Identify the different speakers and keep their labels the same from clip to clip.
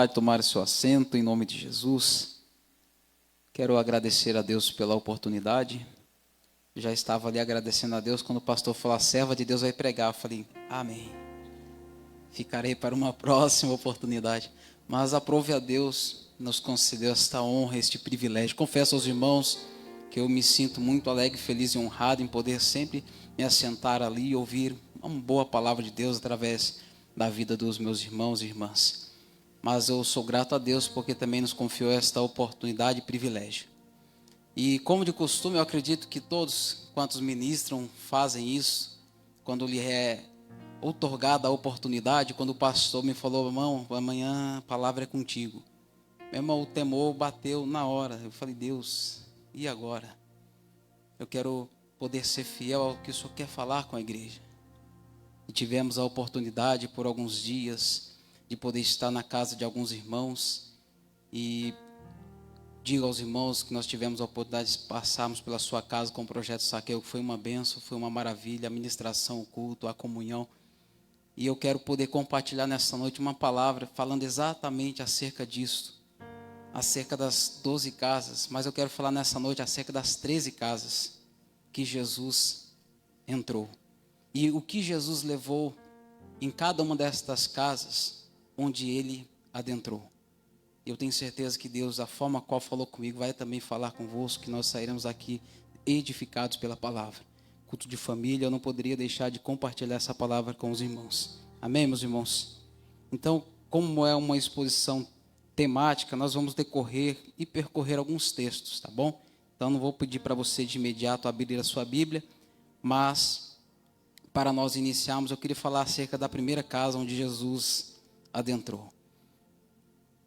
Speaker 1: Tomar seu assento em nome de Jesus. Quero agradecer a Deus pela oportunidade. Já estava ali agradecendo a Deus quando o pastor falou: a serva de Deus vai pregar. Eu falei: amém. Ficarei para uma próxima oportunidade. Mas aprove a Deus, nos concedeu esta honra, este privilégio. Confesso aos irmãos que eu me sinto muito alegre, feliz e honrado em poder sempre me assentar ali e ouvir uma boa palavra de Deus através da vida dos meus irmãos e irmãs. Mas eu sou grato a Deus porque também nos confiou esta oportunidade e privilégio. E como de costume, eu acredito que todos quantos ministram fazem isso, quando lhe é outorgada a oportunidade. Quando o pastor me falou: irmão, amanhã a palavra é contigo, meu irmão, o temor bateu na hora. Eu falei: Deus, e agora? Eu quero poder ser fiel ao que o Senhor quer falar com a igreja. E tivemos a oportunidade por alguns dias de poder estar na casa de alguns irmãos, e digo aos irmãos que nós tivemos a oportunidade de passarmos pela sua casa com o projeto Saqueu, que foi uma bênção, foi uma maravilha, a ministração, o culto, a comunhão. E eu quero poder compartilhar nessa noite uma palavra falando exatamente acerca disso, acerca das 12 casas, mas eu quero falar nessa noite acerca das 13 casas que Jesus entrou. E o que Jesus levou em cada uma destas casas onde ele adentrou. Eu tenho certeza que Deus, a forma qual falou comigo, vai também falar convosco, que nós sairemos aqui edificados pela palavra. Culto de família, eu não poderia deixar de compartilhar essa palavra com os irmãos. Amém, meus irmãos? Então, como é uma exposição temática, nós vamos decorrer e percorrer alguns textos, tá bom? Então, não vou pedir para você de imediato abrir a sua Bíblia, mas para nós iniciarmos, eu queria falar acerca da primeira casa onde Jesus adentrou.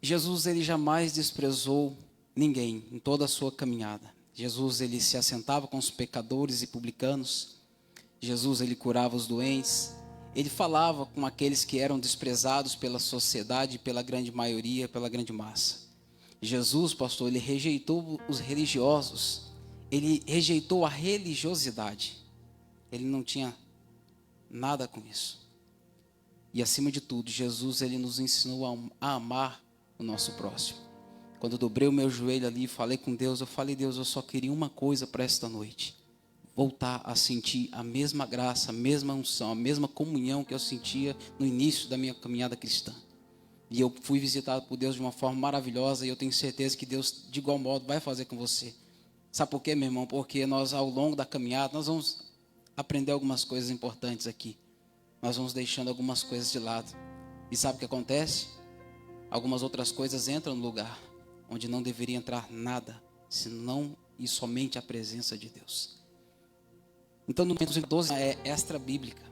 Speaker 1: Jesus, ele jamais desprezou ninguém em toda a sua caminhada. Jesus, ele se assentava com os pecadores e publicanos. Jesus, ele curava os doentes. Ele falava com aqueles que eram desprezados pela sociedade, pela grande maioria, pela grande massa. Jesus, pastor, ele rejeitou os religiosos. Ele rejeitou a religiosidade. Ele não tinha nada com isso. E acima de tudo, Jesus, ele nos ensinou a amar o nosso próximo. Quando eu dobrei o meu joelho ali e falei com Deus, eu falei: Deus, eu só queria uma coisa para esta noite: voltar a sentir a mesma graça, a mesma unção, a mesma comunhão que eu sentia no início da minha caminhada cristã. E eu fui visitado por Deus de uma forma maravilhosa, e eu tenho certeza que Deus, de igual modo, vai fazer com você. Sabe por quê, meu irmão? Porque nós, ao longo da caminhada, nós vamos aprender algumas coisas importantes aqui. Nós vamos deixando algumas coisas de lado. E sabe o que acontece? Algumas outras coisas entram no lugar onde não deveria entrar nada, senão e somente a presença de Deus. Então, no número 12 é extra bíblica.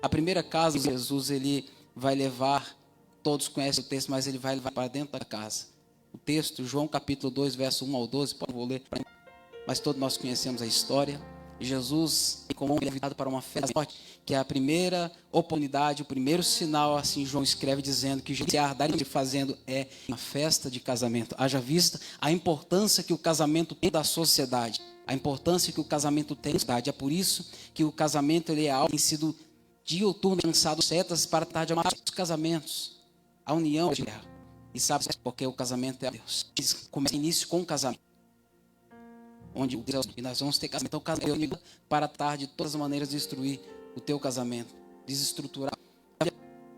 Speaker 1: A primeira casa, Jesus, ele vai levar, todos conhecem o texto, mas ele vai levar para dentro da casa. O texto, João capítulo 2, verso 1 ao 12, vou ler, mas todos nós conhecemos a história. Jesus é convidado para uma festa, que é a primeira oportunidade, o primeiro sinal, assim João escreve dizendo que Jesus está fazendo é uma festa de casamento. Haja vista a importância que o casamento tem da sociedade, a importância que o casamento tem da sociedade. É por isso que o casamento, ele é algo que tem sido diuturno, lançado setas para estar de amar os casamentos, a união de guerra. E sabe porque o casamento é Deus. Começa início com o casamento, onde nós vamos ter casamento. Então, o casamento para estar de todas as maneiras destruir o teu casamento, desestruturar.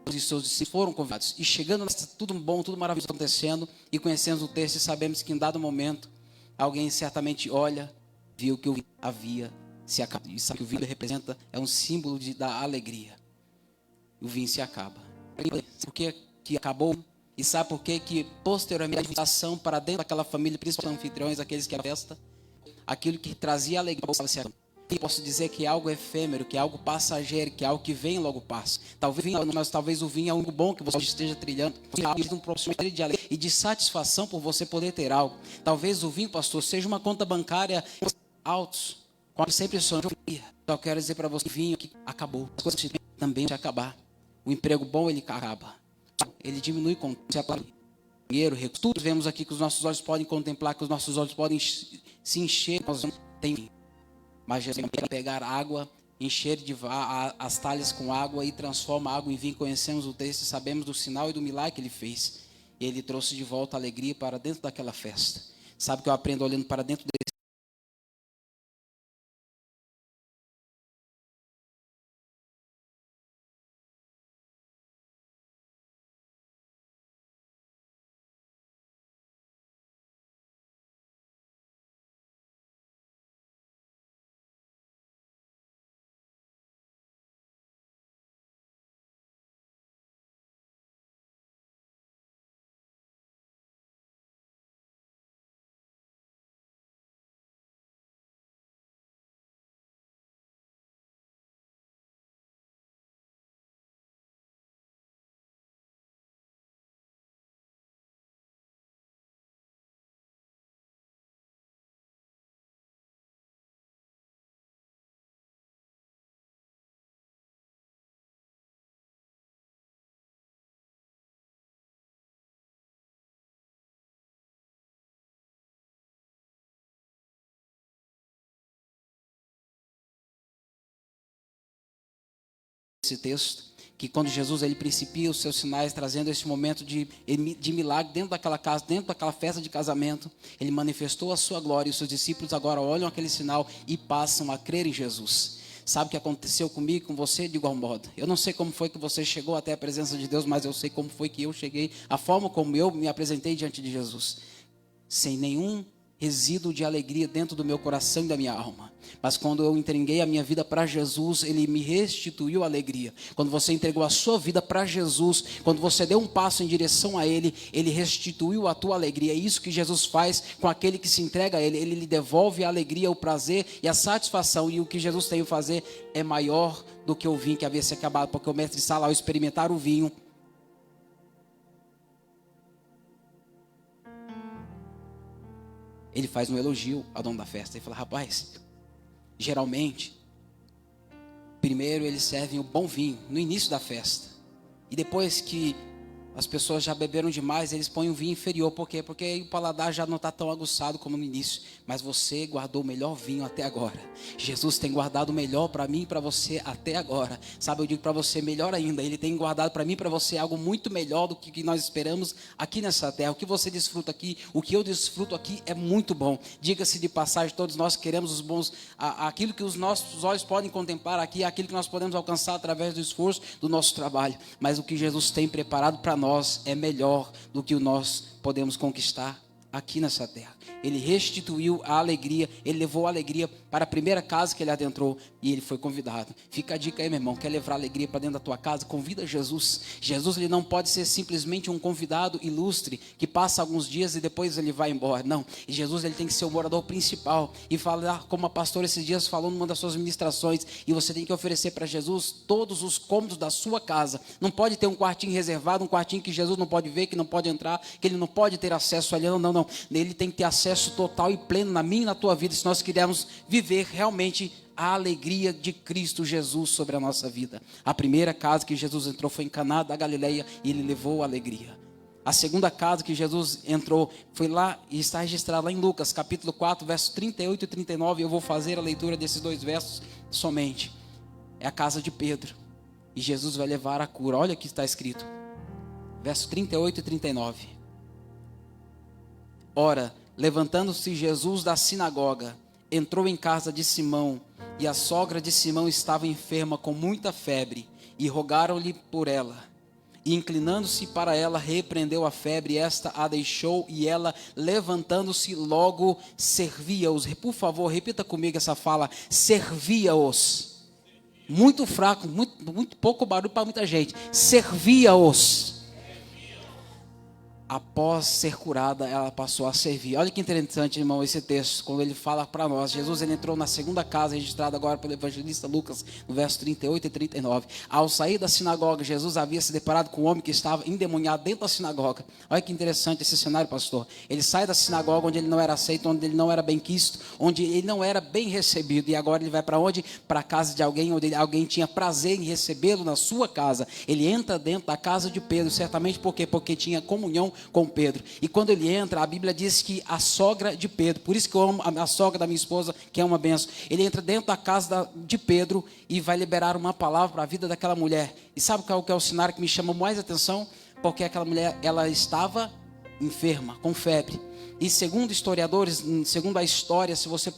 Speaker 1: Os seus discípulos foram convidados, e chegando nessa, tudo bom, tudo maravilhoso acontecendo, e conhecemos o texto e sabemos que em dado momento alguém certamente olha, viu que o vinho havia se acabado. E sabe que o vinho representa, é um símbolo da alegria. O vinho se acaba. Por que acabou? E sabe por que posteriormente a invitação para dentro daquela família, principalmente anfitriões, aqueles que a festa, aquilo que trazia alegria, eu posso dizer que é algo efêmero, que é algo passageiro, que é algo que vem e logo passa. Talvez o vinho é algo bom que você esteja trilhando, um processo de alegria e de satisfação por você poder ter algo. Talvez o vinho, pastor, seja uma conta bancária altos, quando sempre sonhou. Só quero dizer para você, o vinho que acabou, as coisas também vão acabar. O emprego bom, ele acaba. Ele diminui com dinheiro, recursos. Tudo vemos aqui que os nossos olhos podem contemplar, que os nossos olhos podem se encher. Nós não tem, mas Jesus vai pegar água encher as talhas com água e transforma a água em vinho. Conhecemos o texto e sabemos do sinal e do milagre que ele fez. E ele trouxe de volta a alegria para dentro daquela festa. Sabe o que eu aprendo olhando para dentro desse texto, que quando Jesus ele principia os seus sinais, trazendo esse momento de milagre dentro daquela casa, dentro daquela festa de casamento, ele manifestou a sua glória, e os seus discípulos agora olham aquele sinal e passam a crer em Jesus. Sabe o que aconteceu comigo, com você, de igual modo? Eu não sei como foi que você chegou até a presença de Deus, mas eu sei como foi que eu cheguei, a forma como eu me apresentei diante de Jesus, sem nenhum resíduo de alegria dentro do meu coração e da minha alma. Mas quando eu entreguei a minha vida para Jesus, Ele me restituiu a alegria. Quando você entregou a sua vida para Jesus, quando você deu um passo em direção a Ele, Ele restituiu a tua alegria. É isso que Jesus faz com aquele que se entrega a Ele. Ele lhe devolve a alegria, o prazer e a satisfação. E o que Jesus tem a fazer é maior do que o vinho que havia se acabado. Porque o mestre Sala, ao experimentar o vinho, ele faz um elogio ao dono da festa. Ele fala: rapaz, geralmente, primeiro eles servem o bom vinho no início da festa. E depois que as pessoas já beberam demais, eles põem um vinho inferior. Por quê? Porque aí o paladar já não está tão aguçado como no início. Mas você guardou o melhor vinho até agora. Jesus tem guardado o melhor para mim e para você até agora. Sabe, eu digo para você, melhor ainda. Ele tem guardado para mim e para você algo muito melhor do que nós esperamos aqui nessa terra. O que você desfruta aqui, o que eu desfruto aqui é muito bom. Diga-se de passagem, todos nós queremos os bons, aquilo que os nossos olhos podem contemplar aqui, aquilo que nós podemos alcançar através do esforço do nosso trabalho. Mas o que Jesus tem preparado para nós é melhor do que o nós podemos conquistar aqui nessa terra. Ele restituiu a alegria, ele levou a alegria para a primeira casa que ele adentrou e ele foi convidado. Fica a dica aí, meu irmão, quer levar alegria para dentro da tua casa? Convida Jesus. Jesus, ele não pode ser simplesmente um convidado ilustre que passa alguns dias e depois ele vai embora. Não, Jesus, ele tem que ser o morador principal e falar como a pastora esses dias falou numa das suas ministrações, e você tem que oferecer para Jesus todos os cômodos da sua casa. Não pode ter um quartinho reservado, um quartinho que Jesus não pode ver, que não pode entrar, que ele não pode ter acesso ali. Não. Ele tem que ter acesso total e pleno na minha e na tua vida, se nós quisermos viver realmente a alegria de Cristo Jesus sobre a nossa vida. A primeira casa que Jesus entrou foi em Caná da Galileia e ele levou a alegria. A segunda casa que Jesus entrou foi lá e está registrado lá em Lucas, capítulo 4, versos 38 e 39. Eu vou fazer a leitura desses dois versos somente. É a casa de Pedro. E Jesus vai levar a cura. Olha o que está escrito. Versos 38 e 39. Ora, levantando-se Jesus da sinagoga, entrou em casa de Simão, e a sogra de Simão estava enferma com muita febre, e rogaram-lhe por ela. E inclinando-se para ela, repreendeu a febre, esta a deixou, e ela, levantando-se, logo servia-os. Por favor, repita comigo essa fala: servia-os. Muito fraco, muito pouco barulho para muita gente. Servia-os. Após ser curada, ela passou a servir. Olha que interessante, irmão, esse texto, quando ele fala para nós. Jesus, ele entrou na segunda casa, registrada agora pelo evangelista Lucas, no verso 38 e 39. Ao sair da sinagoga, Jesus havia se deparado com um homem que estava endemoniado dentro da sinagoga. Olha que interessante esse cenário, pastor. Ele sai da sinagoga onde ele não era aceito, onde ele não era bem quisto, onde ele não era bem recebido. E agora ele vai para onde? Para a casa de alguém, onde alguém tinha prazer em recebê-lo na sua casa. Ele entra dentro da casa de Pedro, certamente por quê? Porque tinha comunhão com Pedro. E quando ele entra, a Bíblia diz que a sogra de Pedro, por isso que eu amo a sogra da minha esposa, que é uma benção. Ele entra dentro da casa de Pedro e vai liberar uma palavra para a vida daquela mulher. E sabe qual que é o cenário que me chama mais atenção? Porque aquela mulher, ela estava enferma, com febre. E segundo historiadores, segundo a história, se você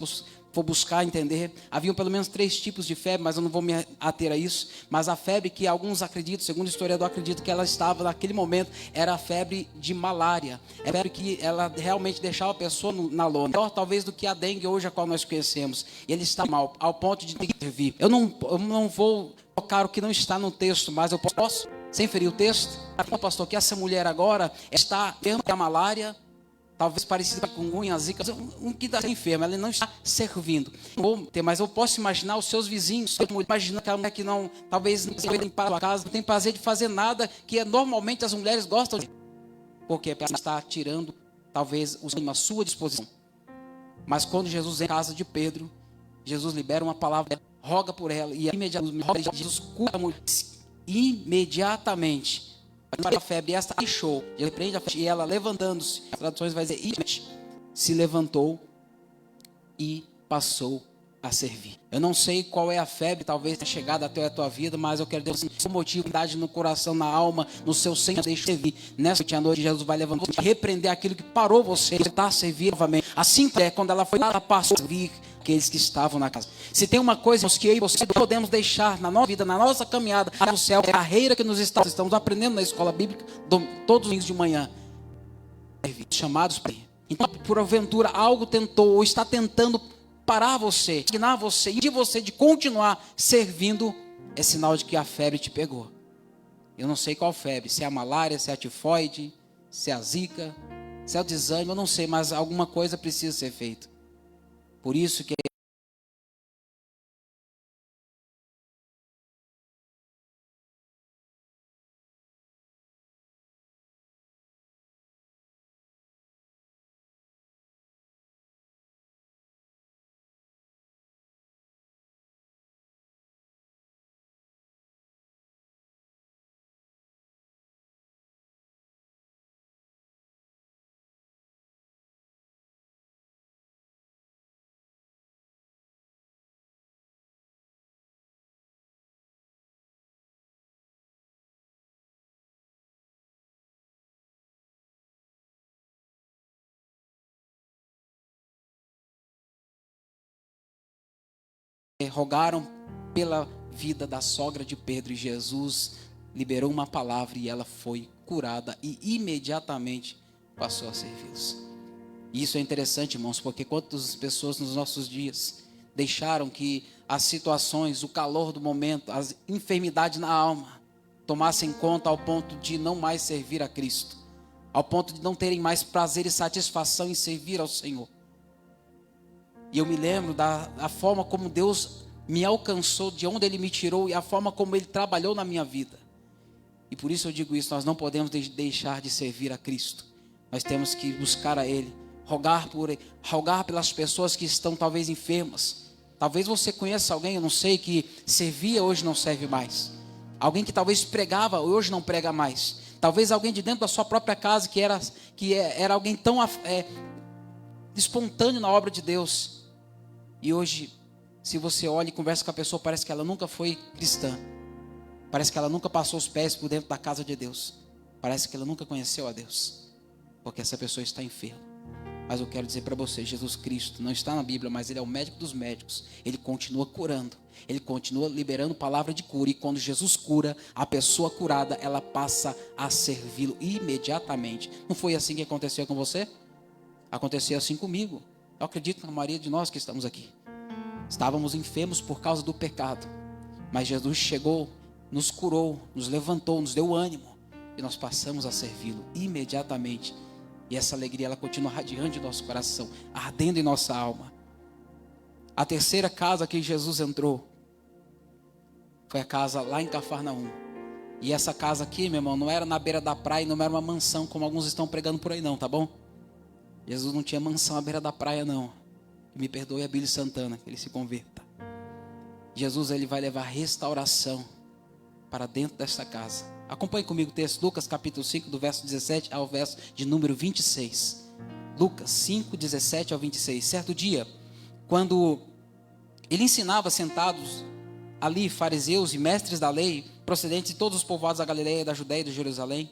Speaker 1: for buscar entender, haviam pelo menos 3 tipos de febre, mas eu não vou me ater a isso. Mas a febre que alguns acreditam, segundo o historiador, acredito que ela estava naquele momento, era a febre de malária. É a febre que ela realmente deixava a pessoa na lona. Maior talvez do que a dengue hoje, a qual nós conhecemos. E ele está mal, ao ponto de ter que servir. Eu não vou tocar o que não está no texto, mas eu posso, sem ferir o texto, pastor, que essa mulher agora está enferma da malária, talvez parecida com chikungunya, zika, um que está enfermo, ela não está servindo. Mas eu posso imaginar os seus vizinhos, imaginar aquela mulher que não, talvez não tem limpar a casa, não tem prazer de fazer nada que normalmente as mulheres gostam de. Porque ela está tirando, talvez, a sua disposição. Mas quando Jesus entra na casa de Pedro, Jesus libera uma palavra, roga por ela, e imediatamente Jesus cura a mulher. Imediatamente. A febre esta deixou, ele prende a febre, e ela levantando-se, as traduções vai dizer, se levantou e passou a servir. Eu não sei qual é a febre, talvez tenha chegado até a tua vida, mas eu quero ter um motivo, no coração, na alma, no seu sangue, deixa servir. Nessa noite, Jesus vai levantar e repreender aquilo que parou você, tentar servir novamente. Assim é, quando ela foi, ela passou a servir aqueles que estavam na casa. Se tem uma coisa que eu e você podemos deixar na nossa vida, na nossa caminhada ao céu, é a carreira que nos estamos aprendendo na escola bíblica, todos os dias de manhã, chamados para ir. Então, por aventura, algo tentou ou está tentando parar você, dignar você, e de você de continuar servindo, é sinal de que a febre te pegou. Eu não sei qual febre, se é a malária, se é a tifoide, se é a zika, se é o desânimo, eu não sei, mas alguma coisa precisa ser feita. Por isso que rogaram pela vida da sogra de Pedro, e Jesus liberou uma palavra e ela foi curada e imediatamente passou a servi-los. E isso é interessante, irmãos, porque quantas pessoas nos nossos dias deixaram que as situações, o calor do momento, as enfermidades na alma tomassem conta ao ponto de não mais servir a Cristo, ao ponto de não terem mais prazer e satisfação em servir ao Senhor. E eu me lembro da forma como Deus me alcançou, de onde Ele me tirou e a forma como Ele trabalhou na minha vida. E por isso eu digo isso, nós não podemos deixar de servir a Cristo. Nós temos que buscar a Ele, rogar pelas pessoas que estão talvez enfermas. Talvez você conheça alguém, eu não sei, que servia, hoje não serve mais. Alguém que talvez pregava, hoje não prega mais. Talvez alguém de dentro da sua própria casa que era alguém tão espontâneo na obra de Deus. E hoje, se você olha e conversa com a pessoa, parece que ela nunca foi cristã. Parece que ela nunca passou os pés por dentro da casa de Deus. Parece que ela nunca conheceu a Deus. Porque essa pessoa está enferma. Mas eu quero dizer para você, Jesus Cristo não está na Bíblia, mas Ele é o médico dos médicos. Ele continua curando. Ele continua liberando palavra de cura. E quando Jesus cura, a pessoa curada, ela passa a servi-lo imediatamente. Não foi assim que aconteceu com você? Aconteceu assim comigo. Eu acredito na maioria de nós que estamos aqui. Estávamos enfermos por causa do pecado. Mas Jesus chegou, nos curou, nos levantou, nos deu ânimo. E nós passamos a servi-lo imediatamente. E essa alegria, ela continua radiante em nosso coração, ardendo em nossa alma. A terceira casa que Jesus entrou foi a casa lá em Cafarnaum. E essa casa aqui, meu irmão, não era na beira da praia, não era uma mansão como alguns estão pregando por aí não, tá bom? Jesus não tinha mansão à beira da praia não. Me perdoe a Billy Santana, que ele se converta. Jesus, ele vai levar restauração para dentro desta casa. Acompanhe comigo o texto, Lucas capítulo 5, do verso 17 ao verso de número 26. Lucas 5, 17 ao 26. Certo dia, quando ele ensinava sentados ali fariseus e mestres da lei, procedentes de todos os povoados da Galileia, da Judéia e de Jerusalém,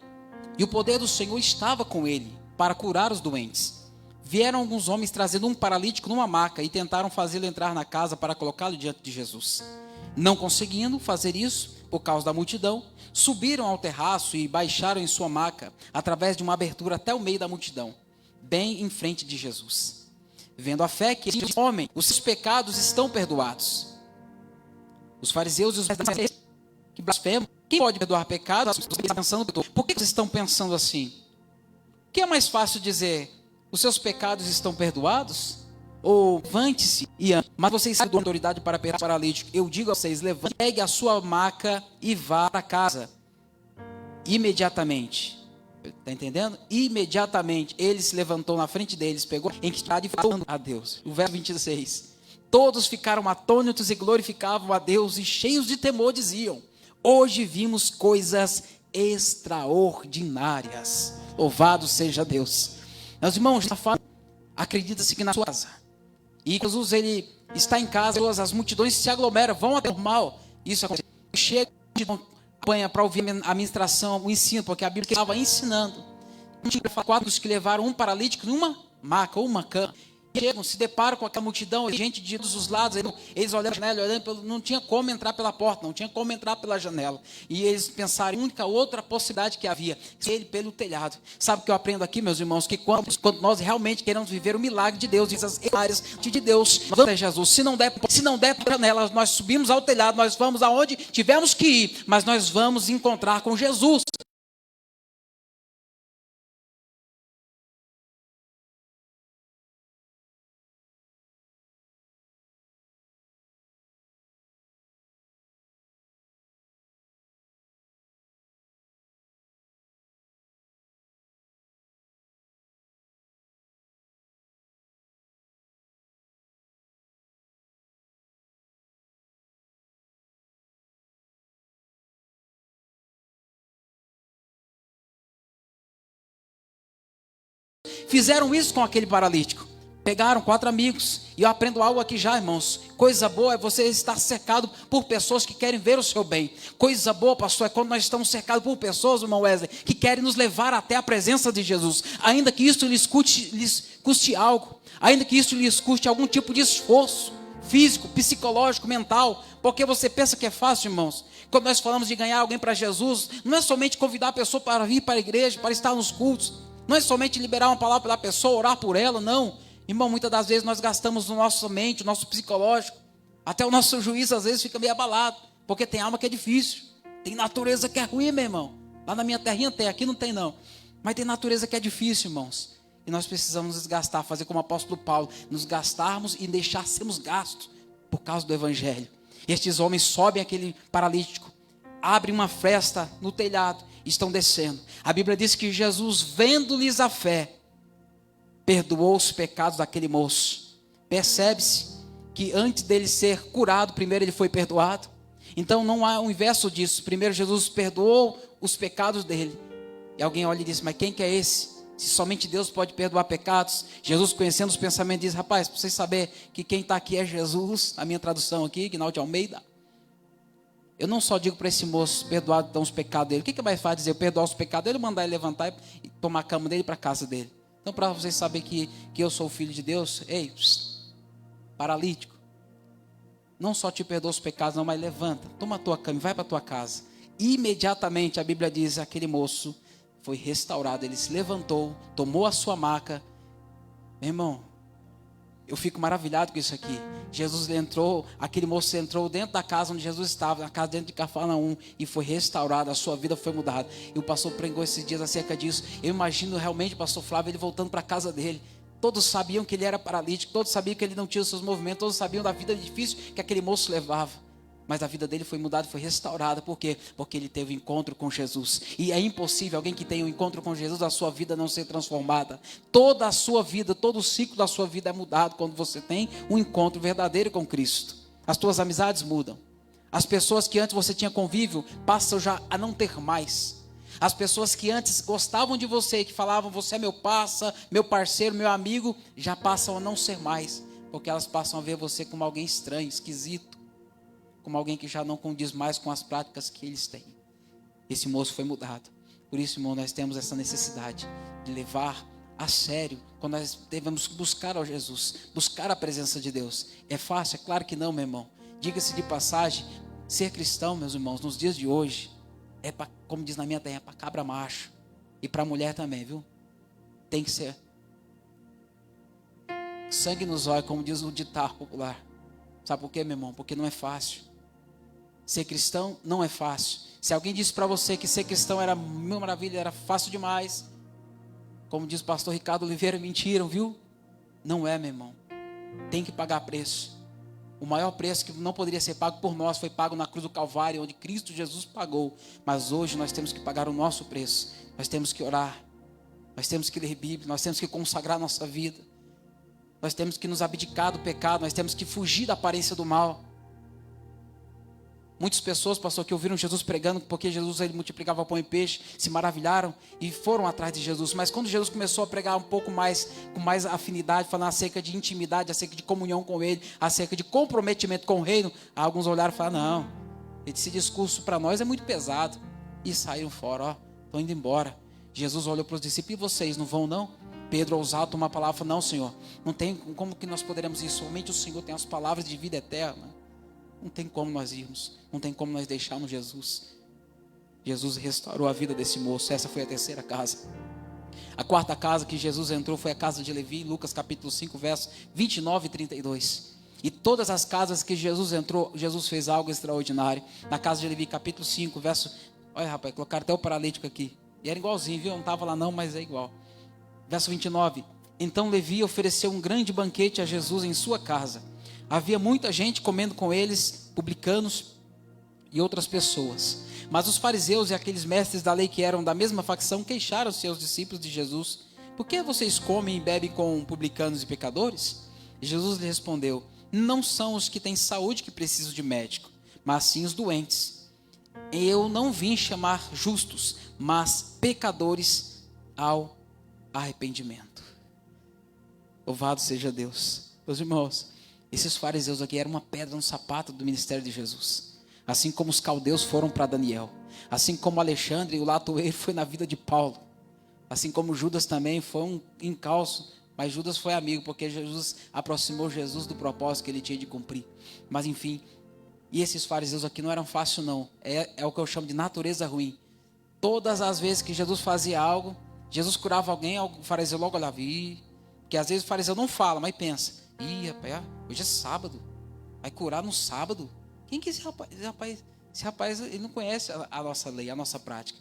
Speaker 1: e o poder do Senhor estava com ele, para curar os doentes. Vieram alguns homens trazendo um paralítico numa maca e tentaram fazê-lo entrar na casa para colocá-lo diante de Jesus. Não conseguindo fazer isso, por causa da multidão, subiram ao terraço e baixaram em sua maca, através de uma abertura até o meio da multidão, bem em frente de Jesus. Vendo a fé que este homem, os seus pecados estão perdoados. Os fariseus e os mestres que blasfemam, quem pode perdoar pecados? Por que vocês estão pensando assim? O que é mais fácil dizer? Os seus pecados estão perdoados? Ou levante-se e ande. Mas vocês têm autoridade para perdoar o paralítico. Eu digo a vocês, levante, pegue a sua maca e vá para casa. Imediatamente. Está entendendo? Imediatamente ele se levantou na frente deles, pegou em que estava e falando a Deus. O verso 26. Todos ficaram atônitos e glorificavam a Deus e cheios de temor diziam: hoje vimos coisas extraordinárias. Louvado seja Deus. Meus irmãos, acredita-se que na sua casa. E Jesus, ele está em casa, as multidões se aglomeram, vão até o normal. Isso acontece. Chega, acompanha para ouvir a ministração, o ensino, porque a Bíblia estava ensinando. Quatro que levaram um paralítico numa maca ou uma cama. Chegam, se deparam com aquela multidão, gente de todos os lados, eles olhando a janela, não tinha como entrar pela porta, não tinha como entrar pela janela. E eles pensaram em única outra possibilidade que havia, ele pelo telhado. Sabe o que eu aprendo aqui, meus irmãos? Que quando nós realmente queremos viver o milagre de Deus, essas áreas de Deus, Jesus, se não der pela janela, nós subimos ao telhado, nós vamos aonde tivemos que ir, mas nós vamos encontrar com Jesus. Fizeram isso com aquele paralítico. Pegaram 4 amigos. E eu aprendo algo aqui já, irmãos. Coisa boa é você estar cercado por pessoas que querem ver o seu bem. Coisa boa, pastor, é quando nós estamos cercados por pessoas, irmão Wesley, que querem nos levar até a presença de Jesus. Ainda que isso lhes custe algo. Ainda que isso lhes custe algum tipo de esforço físico, psicológico, mental. Porque você pensa que é fácil, irmãos? Quando nós falamos de ganhar alguém para Jesus, não é somente convidar a pessoa para vir para a igreja, para estar nos cultos. Não é somente liberar uma palavra pela pessoa, orar por ela, não. Irmão, muitas das vezes nós gastamos no nosso mente, o nosso psicológico. Até o nosso juízo às vezes fica meio abalado. Porque tem alma que é difícil. Tem natureza que é ruim, meu irmão. Lá na minha terrinha tem, aqui não tem não. Mas tem natureza que é difícil, irmãos. E nós precisamos nos gastar, fazer como o apóstolo Paulo. Nos gastarmos e deixar sermos gastos por causa do evangelho. E estes homens sobem aquele paralítico. Abrem uma fresta no telhado. Estão descendo. A Bíblia diz que Jesus, vendo-lhes a fé, perdoou os pecados daquele moço. Percebe-se que antes dele ser curado, primeiro ele foi perdoado. Então não há o inverso disso. Primeiro Jesus perdoou os pecados dele. E alguém olha e diz: mas quem que é esse? Se somente Deus pode perdoar pecados. Jesus, conhecendo os pensamentos, diz: rapaz, para vocês saberem que quem está aqui é Jesus. A minha tradução aqui, Guinaldo de Almeida. Eu não só digo para esse moço, perdoado então os pecados dele. O que é mais fácil dizer? Eu perdoar os pecados dele, mandar ele levantar e tomar a cama dele para a casa dele. Então, para vocês saberem que eu sou o filho de Deus, ei, paralítico, não só te perdoa os pecados, não, mas levanta, toma a tua cama e vai para a tua casa. Imediatamente, a Bíblia diz, aquele moço foi restaurado, ele se levantou, tomou a sua maca. Meu irmão, eu fico maravilhado com isso aqui. Jesus entrou, aquele moço entrou dentro da casa onde Jesus estava, na casa dentro de Cafarnaum, e foi restaurado, a sua vida foi mudada. E o pastor pregou esses dias acerca disso. Eu imagino realmente o pastor Flávio, ele voltando para a casa dele. Todos sabiam que ele era paralítico, todos sabiam que ele não tinha os seus movimentos, todos sabiam da vida difícil que aquele moço levava. Mas a vida dele foi mudada, foi restaurada. Por quê? Porque ele teve um encontro com Jesus. E é impossível alguém que tenha um encontro com Jesus, a sua vida não ser transformada. Toda a sua vida, todo o ciclo da sua vida é mudado quando você tem um encontro verdadeiro com Cristo. As tuas amizades mudam. As pessoas que antes você tinha convívio, passam já a não ter mais. As pessoas que antes gostavam de você, que falavam, você é meu parça, meu parceiro, meu amigo, já passam a não ser mais. Porque elas passam a ver você como alguém estranho, esquisito. Como alguém que já não condiz mais com as práticas que eles têm. Esse moço foi mudado. Por isso, irmão, nós temos essa necessidade de levar a sério, quando nós devemos buscar ao Jesus, buscar a presença de Deus. É fácil? É claro que não, meu irmão. Diga-se de passagem, ser cristão, meus irmãos, nos dias de hoje, é para, como diz na minha terra, é para cabra macho. E para mulher também, viu? Tem que ser. Sangue nos olhos, como diz o ditado popular. Sabe por quê, meu irmão? Porque não é fácil. Ser cristão não é fácil. Se alguém disse para você que ser cristão era mil maravilha, era fácil demais, como diz o pastor Ricardo Oliveira, mentiram, viu? Não é, meu irmão. Tem que pagar preço. O maior preço que não poderia ser pago por nós foi pago na cruz do Calvário, onde Cristo Jesus pagou. Mas hoje nós temos que pagar o nosso preço. Nós temos que orar. Nós temos que ler Bíblia. Nós temos que consagrar nossa vida. Nós temos que nos abdicar do pecado. Nós temos que fugir da aparência do mal. Muitas pessoas, pastor, que ouviram Jesus pregando, porque Jesus ele multiplicava pão e peixe, se maravilharam e foram atrás de Jesus. Mas quando Jesus começou a pregar um pouco mais, com mais afinidade, falando acerca de intimidade, acerca de comunhão com Ele, acerca de comprometimento com o reino, alguns olharam e falaram, não, esse discurso para nós é muito pesado. E saíram fora, ó, estão indo embora. Jesus olhou para os discípulos, e vocês não vão não? Pedro, ousado, tomou uma palavra, falou, não, Senhor, não tem como que nós poderemos ir, somente o Senhor tem as palavras de vida eterna. Não tem como nós irmos, não tem como nós deixarmos Jesus. Jesus restaurou a vida desse moço. Essa foi a terceira casa. A quarta casa que Jesus entrou foi a casa de Levi, Lucas capítulo 5, versos 29 e 32. E todas as casas que Jesus entrou, Jesus fez algo extraordinário. Na casa de Levi, capítulo 5, verso... Olha, rapaz, colocaram até o paralítico aqui. E era igualzinho, viu? Eu não estava lá não, mas é igual. Verso 29. Então Levi ofereceu um grande banquete a Jesus em sua casa. Havia muita gente comendo com eles, publicanos e outras pessoas. Mas os fariseus e aqueles mestres da lei que eram da mesma facção queixaram-se aos discípulos de Jesus. Por que vocês comem e bebem com publicanos e pecadores? E Jesus lhe respondeu, não são os que têm saúde que precisam de médico, mas sim os doentes. Eu não vim chamar justos, mas pecadores ao arrependimento. Louvado seja Deus. Meus irmãos, esses fariseus aqui eram uma pedra no sapato do ministério de Jesus. Assim como os caldeus foram para Daniel. Assim como Alexandre, o latoeiro, foi na vida de Paulo. Assim como Judas também foi um incausto. Mas Judas foi amigo, porque Jesus aproximou Jesus do propósito que ele tinha de cumprir. Mas enfim, e esses fariseus aqui não eram fáceis não. É o que eu chamo de natureza ruim. Todas as vezes que Jesus fazia algo, Jesus curava alguém, o fariseu logo olhava. Porque às vezes o fariseu não fala, mas pensa. Rapaz, hoje é sábado. Vai curar no sábado? Quem que é esse rapaz? Esse rapaz, ele não conhece a nossa lei, a nossa prática.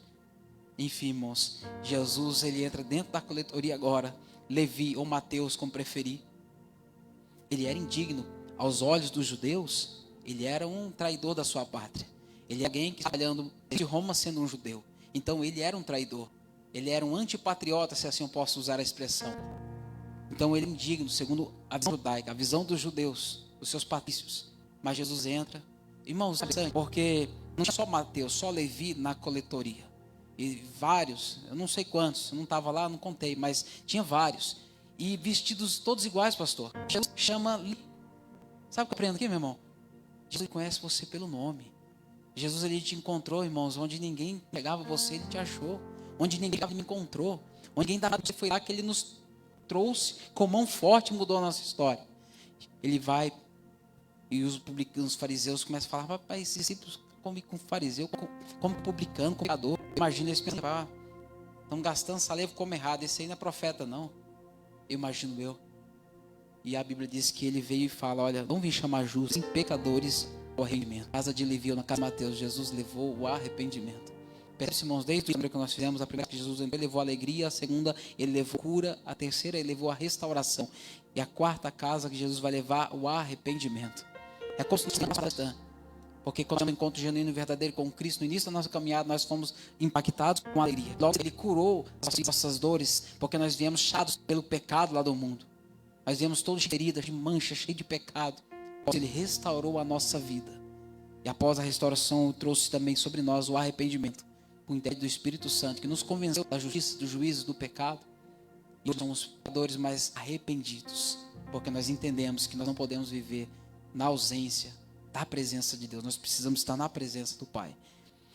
Speaker 1: Enfim, irmãos, Jesus, ele entra dentro da coletoria agora. Levi ou Mateus, como preferir. Ele era indigno aos olhos dos judeus. Ele era um traidor da sua pátria. Ele era alguém que estava trabalhando de Roma sendo um judeu. Então ele era um traidor. Ele era um antipatriota, se assim eu posso usar a expressão. Então ele é indigno, segundo a visão judaica, a visão dos judeus, dos seus patrícios. Mas Jesus entra, irmãos, porque não tinha só Mateus, só Levi na coletoria. E vários, eu não sei quantos, eu não estava lá, não contei, mas tinha vários. E vestidos todos iguais, pastor. Jesus chama, sabe o que eu aprendo aqui, meu irmão? Jesus conhece você pelo nome. Jesus, ele te encontrou, irmãos, onde ninguém pegava você, ele te achou. Onde ninguém me encontrou. Onde ninguém dava você, foi lá que ele nos trouxe com mão forte, mudou a nossa história. Ele vai e os publicanos, os fariseus começam a falar, rapaz, esses discípulos comem com fariseu, come publicano, com pecador. Imagina eles pensando, estão gastando saliva, come errado, esse aí não é profeta não. Eu imagino eu. E a Bíblia diz que ele veio e fala, olha, não vim chamar justos, sim pecadores ao arrependimento. Na casa de Levi ou na casa de Mateus, Jesus levou o arrependimento. Percebe, irmãos, desde o que nós fizemos, a primeira que Jesus entrou, ele levou a alegria, a segunda, ele levou a cura, a terceira, ele levou a restauração. E a quarta casa que Jesus vai levar, o arrependimento. É como se nós cristãs. Porque quando temos um encontro genuíno e verdadeiro com Cristo, no início da nossa caminhada, nós fomos impactados com alegria. Logo, ele curou as nossas dores, porque nós viemos chados pelo pecado lá do mundo. Nós viemos todos feridas, de manchas, cheios de pecado. Ele restaurou a nossa vida. E após a restauração, trouxe também sobre nós o arrependimento, por intermédio do Espírito Santo, que nos convenceu da justiça, do juízo, do pecado. E hoje somos pecadores, mas arrependidos, porque nós entendemos que nós não podemos viver na ausência da presença de Deus. Nós precisamos estar na presença do Pai.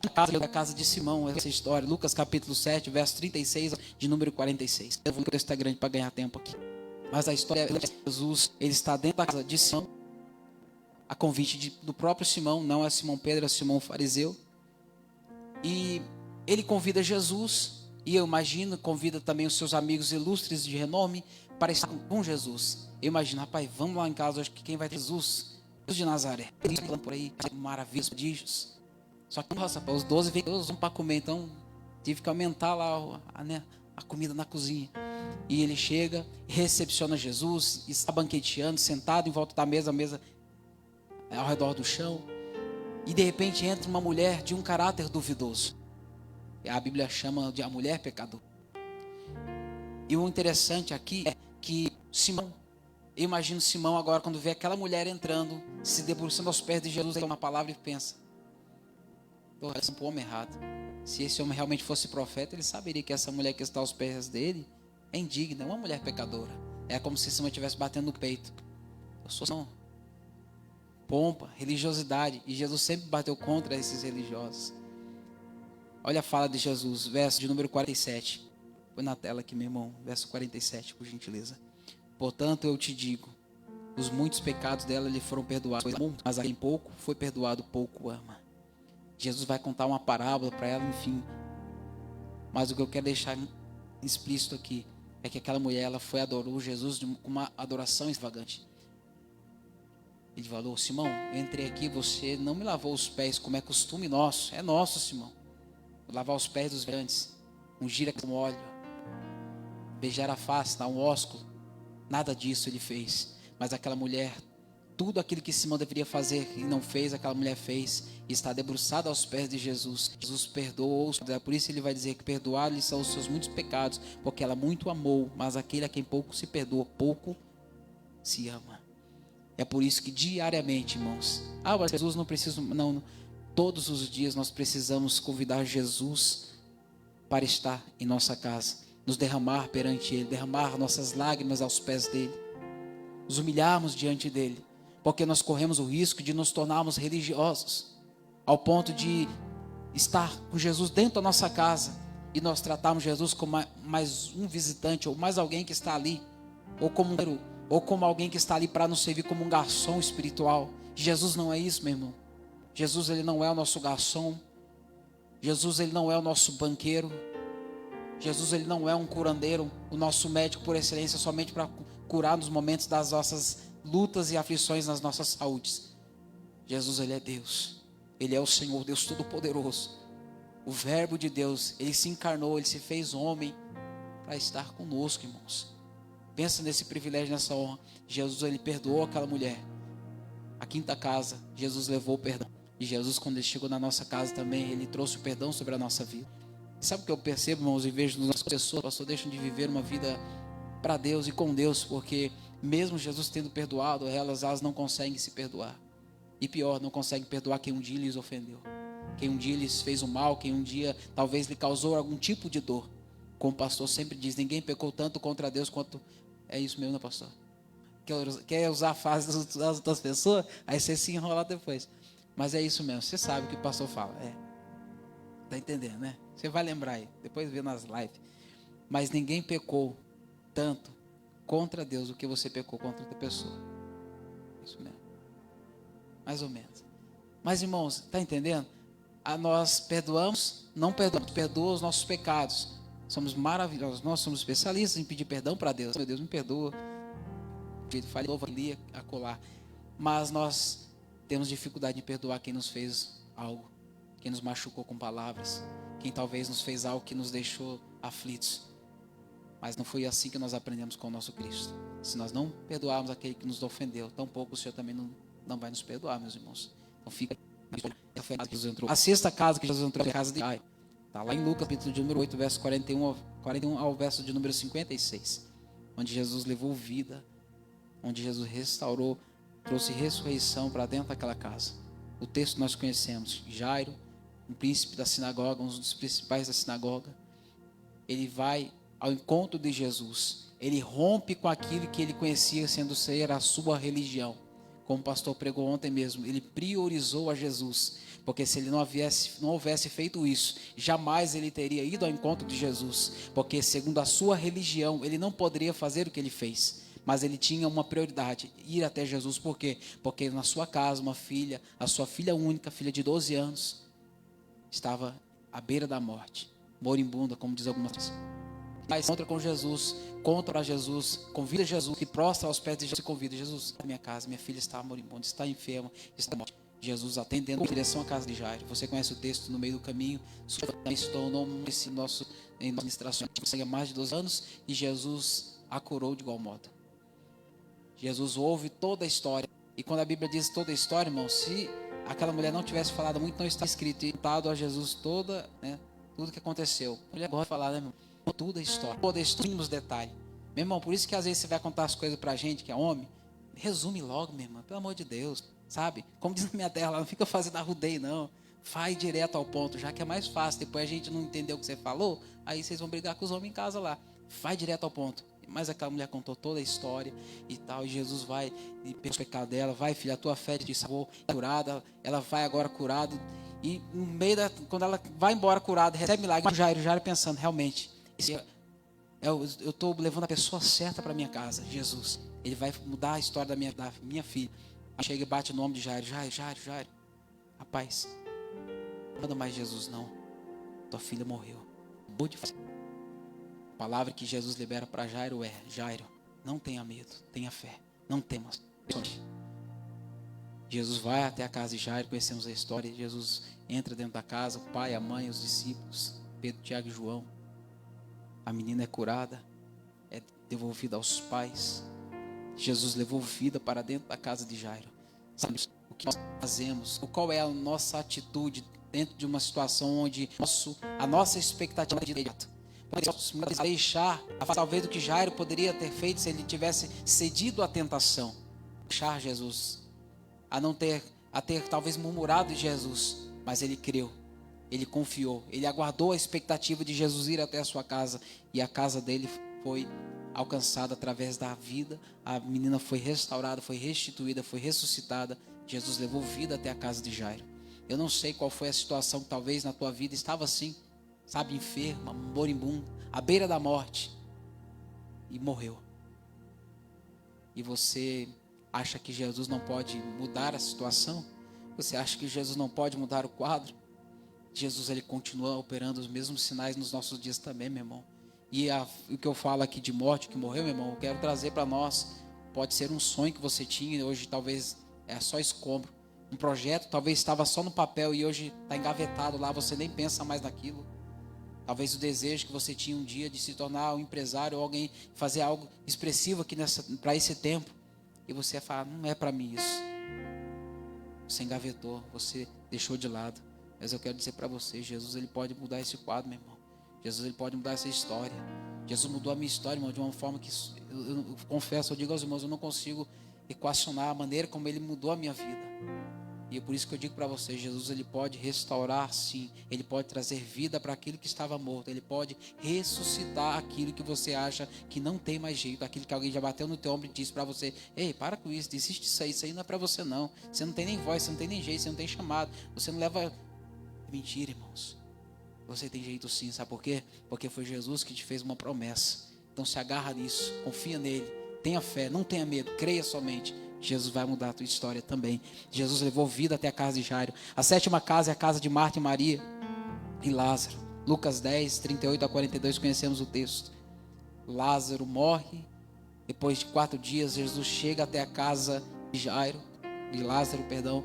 Speaker 1: A casa de Simão, essa história, Lucas capítulo 7, verso 36, de número 46. Eu vou ler o texto grande para ganhar tempo aqui. Mas a história de Jesus, ele está dentro da casa de Simão, a convite do próprio Simão, não é Simão Pedro, é Simão fariseu. E ele convida Jesus, e eu imagino, convida também os seus amigos ilustres de renome para estar com Jesus. Eu imagino, rapaz, vamos lá em casa, acho que quem vai ter Jesus? Jesus de Nazaré. Ele falando por aí, maravilhas, prodígios. Só que, nossa, os 12 vêm para comer, então tive que aumentar lá a comida na cozinha. E ele chega, recepciona Jesus, está banqueteando, sentado em volta da mesa, a mesa ao redor do chão. E de repente entra uma mulher de um caráter duvidoso. A Bíblia chama de a mulher pecadora. E o interessante aqui é que Simão, eu imagino Simão agora quando vê aquela mulher entrando, se debruçando aos pés de Jesus, ele dá uma palavra e pensa: esse é um homem errado. Se esse homem realmente fosse profeta, ele saberia que essa mulher que está aos pés dele é indigna, é uma mulher pecadora. É como se Simão estivesse batendo no peito. Eu sou não. Pompa, religiosidade. E Jesus sempre bateu contra esses religiosos. Olha a fala de Jesus, verso de número 47. Põe na tela aqui, meu irmão, verso 47, por gentileza. Portanto, eu te digo, os muitos pecados dela lhe foram perdoados, mas a quem pouco foi perdoado, pouco ama. Jesus vai contar uma parábola para ela, enfim. Mas o que eu quero deixar explícito aqui é que aquela mulher, ela foi adorou Jesus com uma adoração extravagante. Ele falou: Simão, eu entrei aqui, você não me lavou os pés como é costume nosso. É nosso, Simão. Lavar os pés dos grandes, ungir com óleo, beijar a face, dar um ósculo. Nada disso ele fez. Mas aquela mulher, tudo aquilo que Simão deveria fazer e não fez, aquela mulher fez. E está debruçada aos pés de Jesus. Jesus perdoou. Por isso ele vai dizer que perdoar-lhe são os seus muitos pecados, porque ela muito amou. Mas aquele a quem pouco se perdoa, pouco se ama. É por isso que diariamente, irmãos, mas Jesus não precisa, não, todos os dias nós precisamos convidar Jesus para estar em nossa casa, nos derramar perante Ele, derramar nossas lágrimas aos pés dEle, nos humilharmos diante dEle, porque nós corremos o risco de nos tornarmos religiosos, ao ponto de estar com Jesus dentro da nossa casa, e nós tratarmos Jesus como mais um visitante, ou mais alguém que está ali, ou como alguém que está ali para nos servir como um garçom espiritual. Jesus não é isso, meu irmão. Jesus, ele não é o nosso garçom. Jesus, ele não é o nosso banqueiro. Jesus, ele não é um curandeiro, o nosso médico por excelência, somente para curar nos momentos das nossas lutas e aflições nas nossas saúdes. Jesus, ele é Deus. Ele é o Senhor, Deus Todo-Poderoso. O Verbo de Deus, ele se encarnou, ele se fez homem para estar conosco, irmãos. Pensa nesse privilégio, nessa honra. Jesus, ele perdoou aquela mulher. A quinta casa, Jesus levou o perdão. E Jesus, quando ele chegou na nossa casa também, ele trouxe o perdão sobre a nossa vida. E sabe o que eu percebo, irmãos, e vejo nas pessoas, pastor, deixam de viver uma vida para Deus e com Deus, porque mesmo Jesus tendo perdoado elas não conseguem se perdoar. E pior, não conseguem perdoar quem um dia lhes ofendeu. Quem um dia lhes fez o mal, quem um dia talvez lhe causou algum tipo de dor. Como o pastor sempre diz, ninguém pecou tanto contra Deus quanto... É isso mesmo, né, pastor? Quer usar a frase das outras pessoas? Aí você se enrola depois. Mas é isso mesmo, você sabe o que o pastor fala. Tá entendendo, né? Você vai lembrar aí, depois vê nas lives. Mas ninguém pecou tanto contra Deus do que você pecou contra outra pessoa. Isso mesmo. Mais ou menos. Mas, irmãos, tá entendendo? Nós perdoamos, não perdoamos, perdoa os nossos pecados. Somos maravilhosos, nós somos especialistas em pedir perdão para Deus. Meu Deus, me perdoa. Falei novo ali, acolá. Mas nós temos dificuldade em perdoar quem nos fez algo, quem nos machucou com palavras, quem talvez nos fez algo que nos deixou aflitos. Mas não foi assim que nós aprendemos com o nosso Cristo. Se nós não perdoarmos aquele que nos ofendeu, tampouco o Senhor também não vai nos perdoar, meus irmãos. Então fica a sexta casa que Jesus entrou é a casa de Ai. Está lá em Lucas, capítulo de número 8, verso 41 ao verso de número 56. Onde Jesus levou vida, onde Jesus restaurou, trouxe ressurreição para dentro daquela casa. O texto nós conhecemos. Jairo, um príncipe da sinagoga, um dos principais da sinagoga, ele vai ao encontro de Jesus. Ele rompe com aquilo que ele conhecia sendo ser a sua religião. Como o pastor pregou ontem mesmo, ele priorizou a Jesus. Porque se ele não houvesse feito isso, jamais ele teria ido ao encontro de Jesus. Porque segundo a sua religião, ele não poderia fazer o que ele fez. Mas ele tinha uma prioridade, ir até Jesus. Por quê? Porque na sua casa, uma filha, a sua filha única, filha de 12 anos, estava à beira da morte, moribunda, como diz algumas pessoas. Mas encontra com Jesus, conta para Jesus, convida Jesus, se prostra aos pés de Jesus e convida Jesus à minha casa, minha filha está moribunda, está enferma, está morta. Jesus atendendo em direção à casa de Jairo. Você conhece o texto no meio do caminho, se tornou esse nosso em nossa administração há mais de 12 anos e Jesus a curou de igual modo. Jesus ouve toda a história. E quando a Bíblia diz toda a história, irmão, se aquela mulher não tivesse falado muito, não está escrito e contado a Jesus toda, né, tudo que aconteceu. A mulher gosta de falar, né, irmão? Toda a história, toda a história, mínimos detalhes. Meu irmão, por isso que às vezes você vai contar as coisas pra gente, que é homem, resume logo, meu irmão, pelo amor de Deus, sabe? Como diz na minha terra, não fica fazendo arrudeio, não. Vai direto ao ponto, já que é mais fácil. Depois a gente não entendeu o que você falou, aí vocês vão brigar com os homens em casa lá. Vai direto ao ponto. Mas aquela mulher contou toda a história e tal, e Jesus vai e pelo pecado dela, vai, filha, a tua fé te salvou, curada, ela vai agora curada, e no meio quando ela vai embora curada, recebe milagre, Jairo pensando, realmente, eu estou levando a pessoa certa para minha casa, Jesus, ele vai mudar a história da minha filha. Aí chega e bate o nome de Jairo, Jairo, rapaz, não manda mais Jesus não, tua filha morreu, a palavra que Jesus libera para Jairo é: Jairo, não tenha medo, tenha fé, não temas. Jesus vai até a casa de Jairo, conhecemos a história. Jesus entra dentro da casa, o pai, a mãe, os discípulos, Pedro, Tiago e João. A menina é curada, é devolvida aos pais. Jesus levou vida para dentro da casa de Jairo. Sabe o que nós fazemos? Qual é a nossa atitude dentro de uma situação onde a nossa expectativa é de direito? Podemos deixar, talvez o que Jairo poderia ter feito se ele tivesse cedido à tentação. Deixar Jesus, a ter talvez murmurado de Jesus, mas ele creu, ele confiou, ele aguardou a expectativa de Jesus ir até a sua casa, e a casa dele foi alcançada através da vida. A menina foi restaurada, foi restituída, foi ressuscitada. Jesus levou vida até a casa de Jairo. Eu não sei qual foi a situação que talvez na tua vida estava assim, sabe, enferma, moribundo, à beira da morte, e morreu. E você acha que Jesus não pode mudar a situação? Você acha que Jesus não pode mudar o quadro? Jesus, ele continua operando os mesmos sinais nos nossos dias também, meu irmão. E o que eu falo aqui de morte, que morreu, meu irmão, eu quero trazer para nós. Pode ser um sonho que você tinha, hoje talvez é só escombro. Um projeto talvez estava só no papel e hoje está engavetado lá, você nem pensa mais naquilo. Talvez o desejo que você tinha um dia de se tornar um empresário ou alguém, fazer algo expressivo aqui para esse tempo. E você fala, não é para mim isso. Você engavetou, você deixou de lado. Mas eu quero dizer para você, Jesus, ele pode mudar esse quadro, meu irmão. Jesus, ele pode mudar essa história. Jesus mudou a minha história, irmão, de uma forma que eu confesso, eu digo aos irmãos, eu não consigo equacionar a maneira como ele mudou a minha vida. E é por isso que eu digo para você, Jesus, ele pode restaurar sim, ele pode trazer vida para aquilo que estava morto, ele pode ressuscitar aquilo que você acha que não tem mais jeito, aquilo que alguém já bateu no teu ombro e disse para você, ei, para com isso, desiste disso aí, isso aí não é para você não, você não tem nem voz, você não tem nem jeito, você não tem chamado, você não leva... Mentira, irmãos, você tem jeito sim, sabe por quê? Porque foi Jesus que te fez uma promessa. Então se agarra nisso, confia nele, tenha fé, não tenha medo, creia somente. Jesus vai mudar a tua história também. Jesus levou vida até a casa de Jairo. A 7ª casa é a casa de Marta e Maria e Lázaro. Lucas 10, 38 a 42, conhecemos o texto. Lázaro morre. Depois de 4 dias, Jesus chega até a casa de Lázaro, perdão.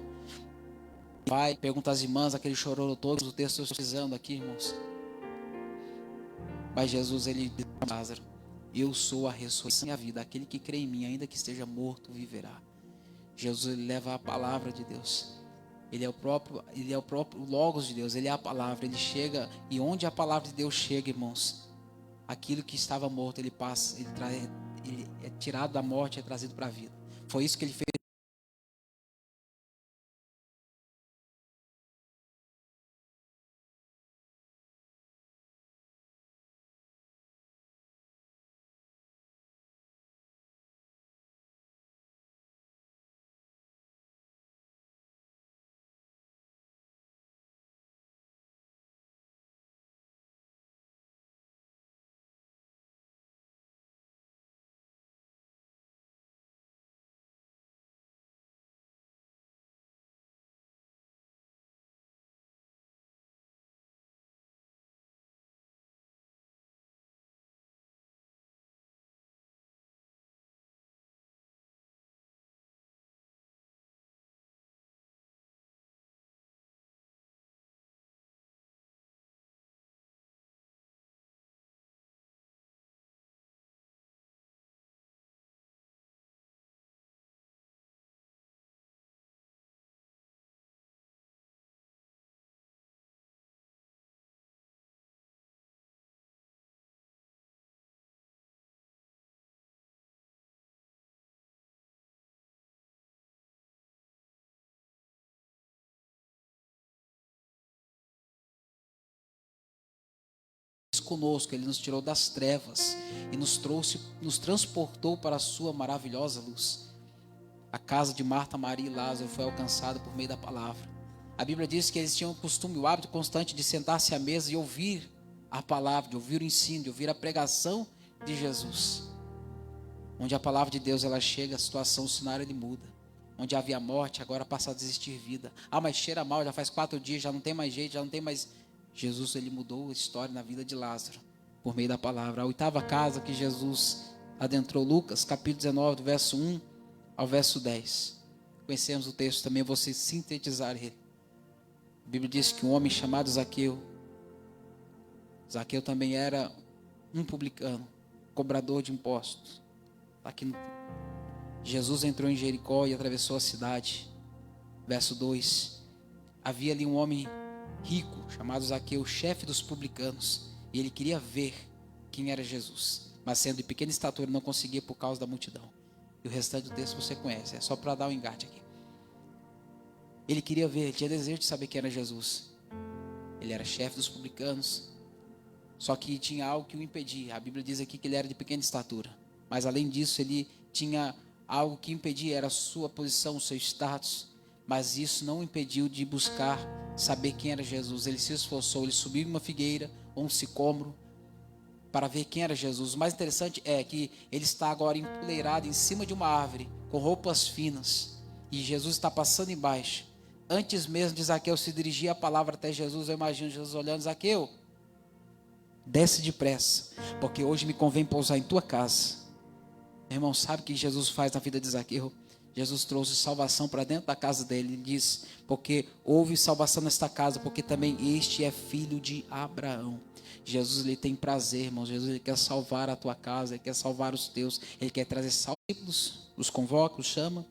Speaker 1: Vai, pergunta às irmãs, aquele chororô todo, o texto eu estou precisando aqui, irmãos. Mas Jesus, ele diz a Lázaro, eu sou a ressurreição e a vida, aquele que crê em mim, ainda que esteja morto, viverá. Jesus, ele leva a palavra de Deus. Ele é o próprio Logos de Deus, ele é a palavra, ele chega, e onde a palavra de Deus chega, irmãos, aquilo que estava morto, ele passa, ele é tirado da morte, é trazido para a vida. Foi isso que ele fez conosco, Ele nos tirou das trevas e nos transportou para a sua maravilhosa luz. A casa de Marta, Maria e Lázaro foi alcançada por meio da palavra. A Bíblia diz que eles tinham o costume, o hábito constante de sentar-se à mesa e ouvir a palavra, de ouvir o ensino, de ouvir a pregação de Jesus. Onde a palavra de Deus ela chega, a situação, o cenário ele muda. Onde havia morte, agora passa a existir vida. Ah, mas cheira mal, já faz 4 dias, já não tem mais jeito, já não tem mais... Jesus, ele mudou a história na vida de Lázaro, por meio da palavra. A 8ª casa que Jesus adentrou, Lucas, capítulo 19, do verso 1 ao verso 10. Conhecemos o texto também, vou sintetizar ele. A Bíblia diz que um homem chamado Zaqueu também era um publicano, cobrador de impostos. Aqui Jesus entrou em Jericó e atravessou a cidade. Verso 2. Havia ali um homem rico, chamado Zaqueu, chefe dos publicanos, e ele queria ver quem era Jesus, mas sendo de pequena estatura não conseguia por causa da multidão. E o restante do texto você conhece, é só para dar um engate aqui. Ele queria ver, ele tinha desejo de saber quem era Jesus. Ele era chefe dos publicanos, só que tinha algo que o impedia. A Bíblia diz aqui que ele era de pequena estatura, mas além disso ele tinha algo que impedia, era a sua posição, o seu status. Mas isso não o impediu de buscar saber quem era Jesus. Ele se esforçou, ele subiu em uma figueira ou um sicômoro para ver quem era Jesus. O mais interessante é que ele está agora empoleirado em cima de uma árvore, com roupas finas, e Jesus está passando embaixo. Antes mesmo de Zaqueu se dirigir a palavra até Jesus, eu imagino Jesus olhando: Zaqueu, desce depressa, porque hoje me convém pousar em tua casa. Meu irmão, sabe o que Jesus faz na vida de Zaqueu? Jesus trouxe salvação para dentro da casa dele. Ele diz: porque houve salvação nesta casa, porque também este é filho de Abraão. Jesus, ele tem prazer, irmãos. Jesus, ele quer salvar a tua casa, ele quer salvar os teus, ele quer trazer discípulos, os convoca, os chama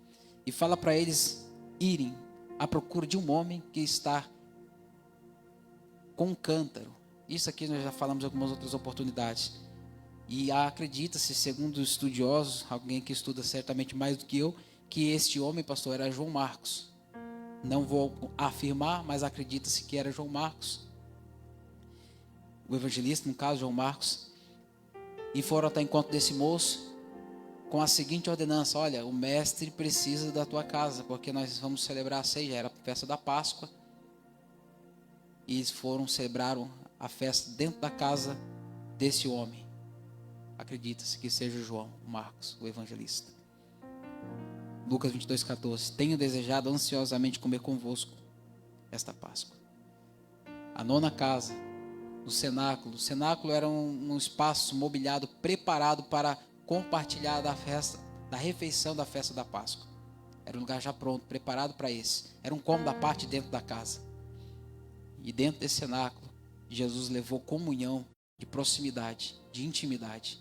Speaker 1: e fala para eles irem à procura de um homem que está com um cântaro. Isso aqui nós já falamos em algumas outras oportunidades. E acredita-se, segundo os estudiosos, alguém que estuda certamente mais do que eu, que este homem, pastor, era João Marcos. Não vou afirmar, mas acredita-se que era João Marcos, o evangelista, no caso, João Marcos. E foram até o encontro desse moço com a seguinte ordenança: olha, o mestre precisa da tua casa, porque nós vamos celebrar a ceia, era a festa da Páscoa. E eles celebraram a festa dentro da casa desse homem. Acredita-se que seja João Marcos, o evangelista. Lucas 22:14. Tenho desejado ansiosamente comer convosco esta Páscoa. A 9ª casa, no cenáculo. O cenáculo era um espaço mobiliado, preparado para compartilhar da festa, da refeição da festa da Páscoa. Era um lugar já pronto, preparado para esse. Era um cômodo à parte dentro da casa. E dentro desse cenáculo, Jesus levou comunhão de proximidade, de intimidade.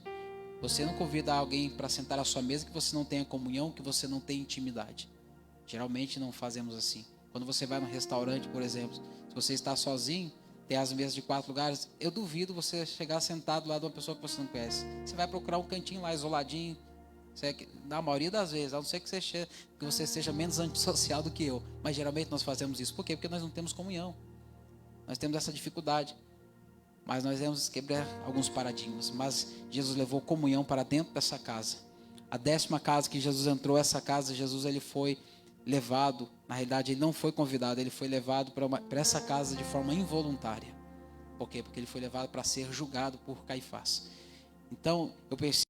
Speaker 1: Você não convida alguém para sentar à sua mesa que você não tenha comunhão, que você não tenha intimidade. Geralmente não fazemos assim. Quando você vai num restaurante, por exemplo, se você está sozinho, tem as mesas de 4 lugares, eu duvido você chegar sentado lá de uma pessoa que você não conhece. Você vai procurar um cantinho lá, isoladinho. Na maioria das vezes, a não ser que você seja menos antissocial do que eu. Mas geralmente nós fazemos isso. Por quê? Porque nós não temos comunhão. Nós temos essa dificuldade. Mas nós devemos quebrar alguns paradigmas. Mas Jesus levou comunhão para dentro dessa casa. A 10ª casa que Jesus entrou, essa casa, Jesus ele foi levado, na realidade ele não foi convidado, ele foi levado para essa casa de forma involuntária. Por quê? Porque ele foi levado para ser julgado por Caifás. Então, eu pensei,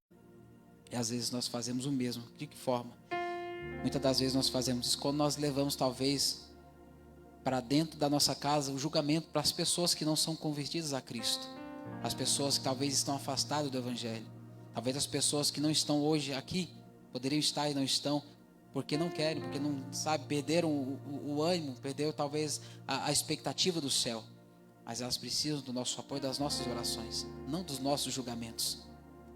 Speaker 1: e às vezes nós fazemos o mesmo. De que forma? Muitas das vezes nós fazemos isso quando nós levamos talvez para dentro da nossa casa o julgamento para as pessoas que não são convertidas a Cristo. As pessoas que talvez estão afastadas do Evangelho. Talvez as pessoas que não estão hoje aqui, poderiam estar e não estão, porque não querem, porque não sabem, perderam o ânimo, perderam talvez a expectativa do céu. Mas elas precisam do nosso apoio, das nossas orações, não dos nossos julgamentos.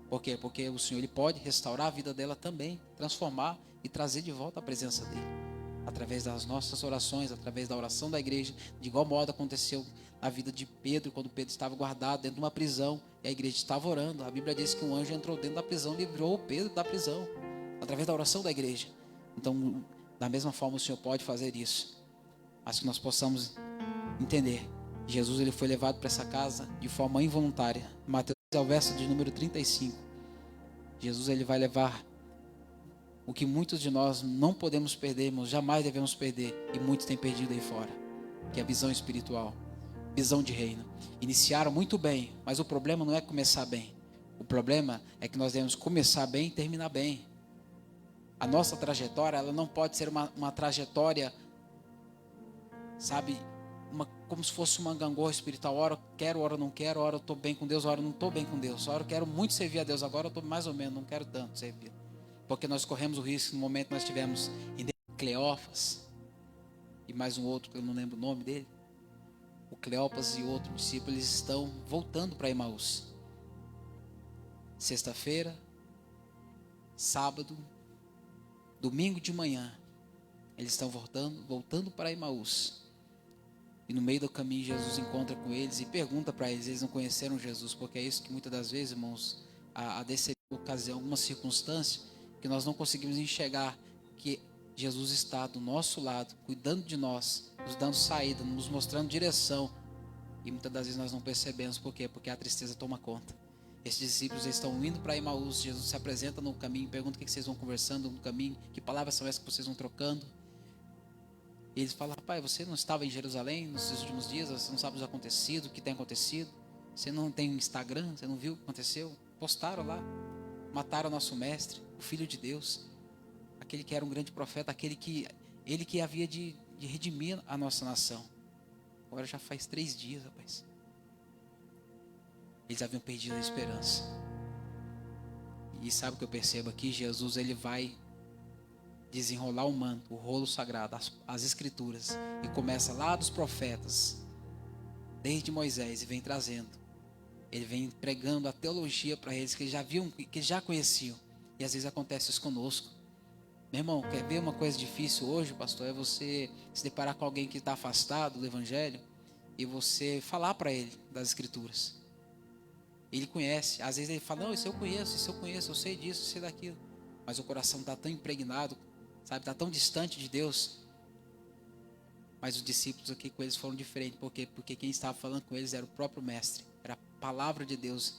Speaker 1: Por quê? Porque o Senhor ele pode restaurar a vida dela também, transformar e trazer de volta a presença dele. Através das nossas orações, através da oração da igreja. De igual modo aconteceu na vida de Pedro, quando Pedro estava guardado dentro de uma prisão e a igreja estava orando. A Bíblia diz que um anjo entrou dentro da prisão e livrou Pedro da prisão, através da oração da igreja. Então, da mesma forma o Senhor pode fazer isso, mas que nós possamos entender Jesus ele foi levado para essa casa de forma involuntária. Mateus é o verso de número 35. Jesus ele vai levar o que muitos de nós não podemos perder, irmãos, jamais devemos perder, e muitos têm perdido aí fora, que é a visão espiritual, visão de reino. Iniciaram muito bem, mas o problema não é começar bem. O problema é que nós devemos começar bem e terminar bem. A nossa trajetória, ela não pode ser uma trajetória, sabe, como se fosse uma gangorra espiritual. Ora eu quero, ora eu não quero, ora eu estou bem com Deus, ora eu não estou bem com Deus. Ora eu quero muito servir a Deus, agora eu estou mais ou menos, não quero tanto servir. Porque nós corremos o risco, no momento que nós tivemos Cleófas e mais um outro, que eu não lembro o nome dele. O Cleófas e outro discípulo, eles estão voltando para Emaús. Sexta-feira, sábado, domingo de manhã, eles estão voltando para Emaús. E no meio do caminho Jesus encontra com eles e pergunta para eles, eles não conheceram Jesus, porque é isso que muitas das vezes, irmãos, a dessa ocasião, alguma circunstância, que nós não conseguimos enxergar que Jesus está do nosso lado, cuidando de nós, nos dando saída, nos mostrando direção, e muitas das vezes nós não percebemos. Por quê? Porque a tristeza toma conta. Esses discípulos estão indo para Emaús, Jesus se apresenta no caminho, pergunta o que vocês vão conversando no caminho, que palavras são essas que vocês vão trocando. E eles falam, rapaz, você não estava em Jerusalém nos últimos dias, você não sabe o que acontecido, o que tem acontecido, você não tem Instagram, você não viu o que aconteceu? Postaram lá, mataram o nosso mestre, o Filho de Deus, aquele que era um grande profeta, ele que havia de redimir a nossa nação. Agora já faz 3 dias, rapaz. Eles haviam perdido a esperança. E sabe o que eu percebo aqui? Jesus ele vai desenrolar o manto, o rolo sagrado, as escrituras, e começa lá dos profetas, desde Moisés, e vem trazendo. Ele vem pregando a teologia para eles que eles já viam, que eles já conheciam. E às vezes acontece isso conosco. Meu irmão, quer ver uma coisa difícil hoje, pastor? É você se deparar com alguém que está afastado do evangelho e você falar para ele das escrituras. Ele conhece, às vezes ele fala, não, isso eu conheço, eu sei disso, eu sei daquilo. Mas o coração está tão impregnado, sabe, está tão distante de Deus. Mas os discípulos aqui com eles foram diferentes. Por quê? Porque quem estava falando com eles era o próprio mestre, era a palavra de Deus.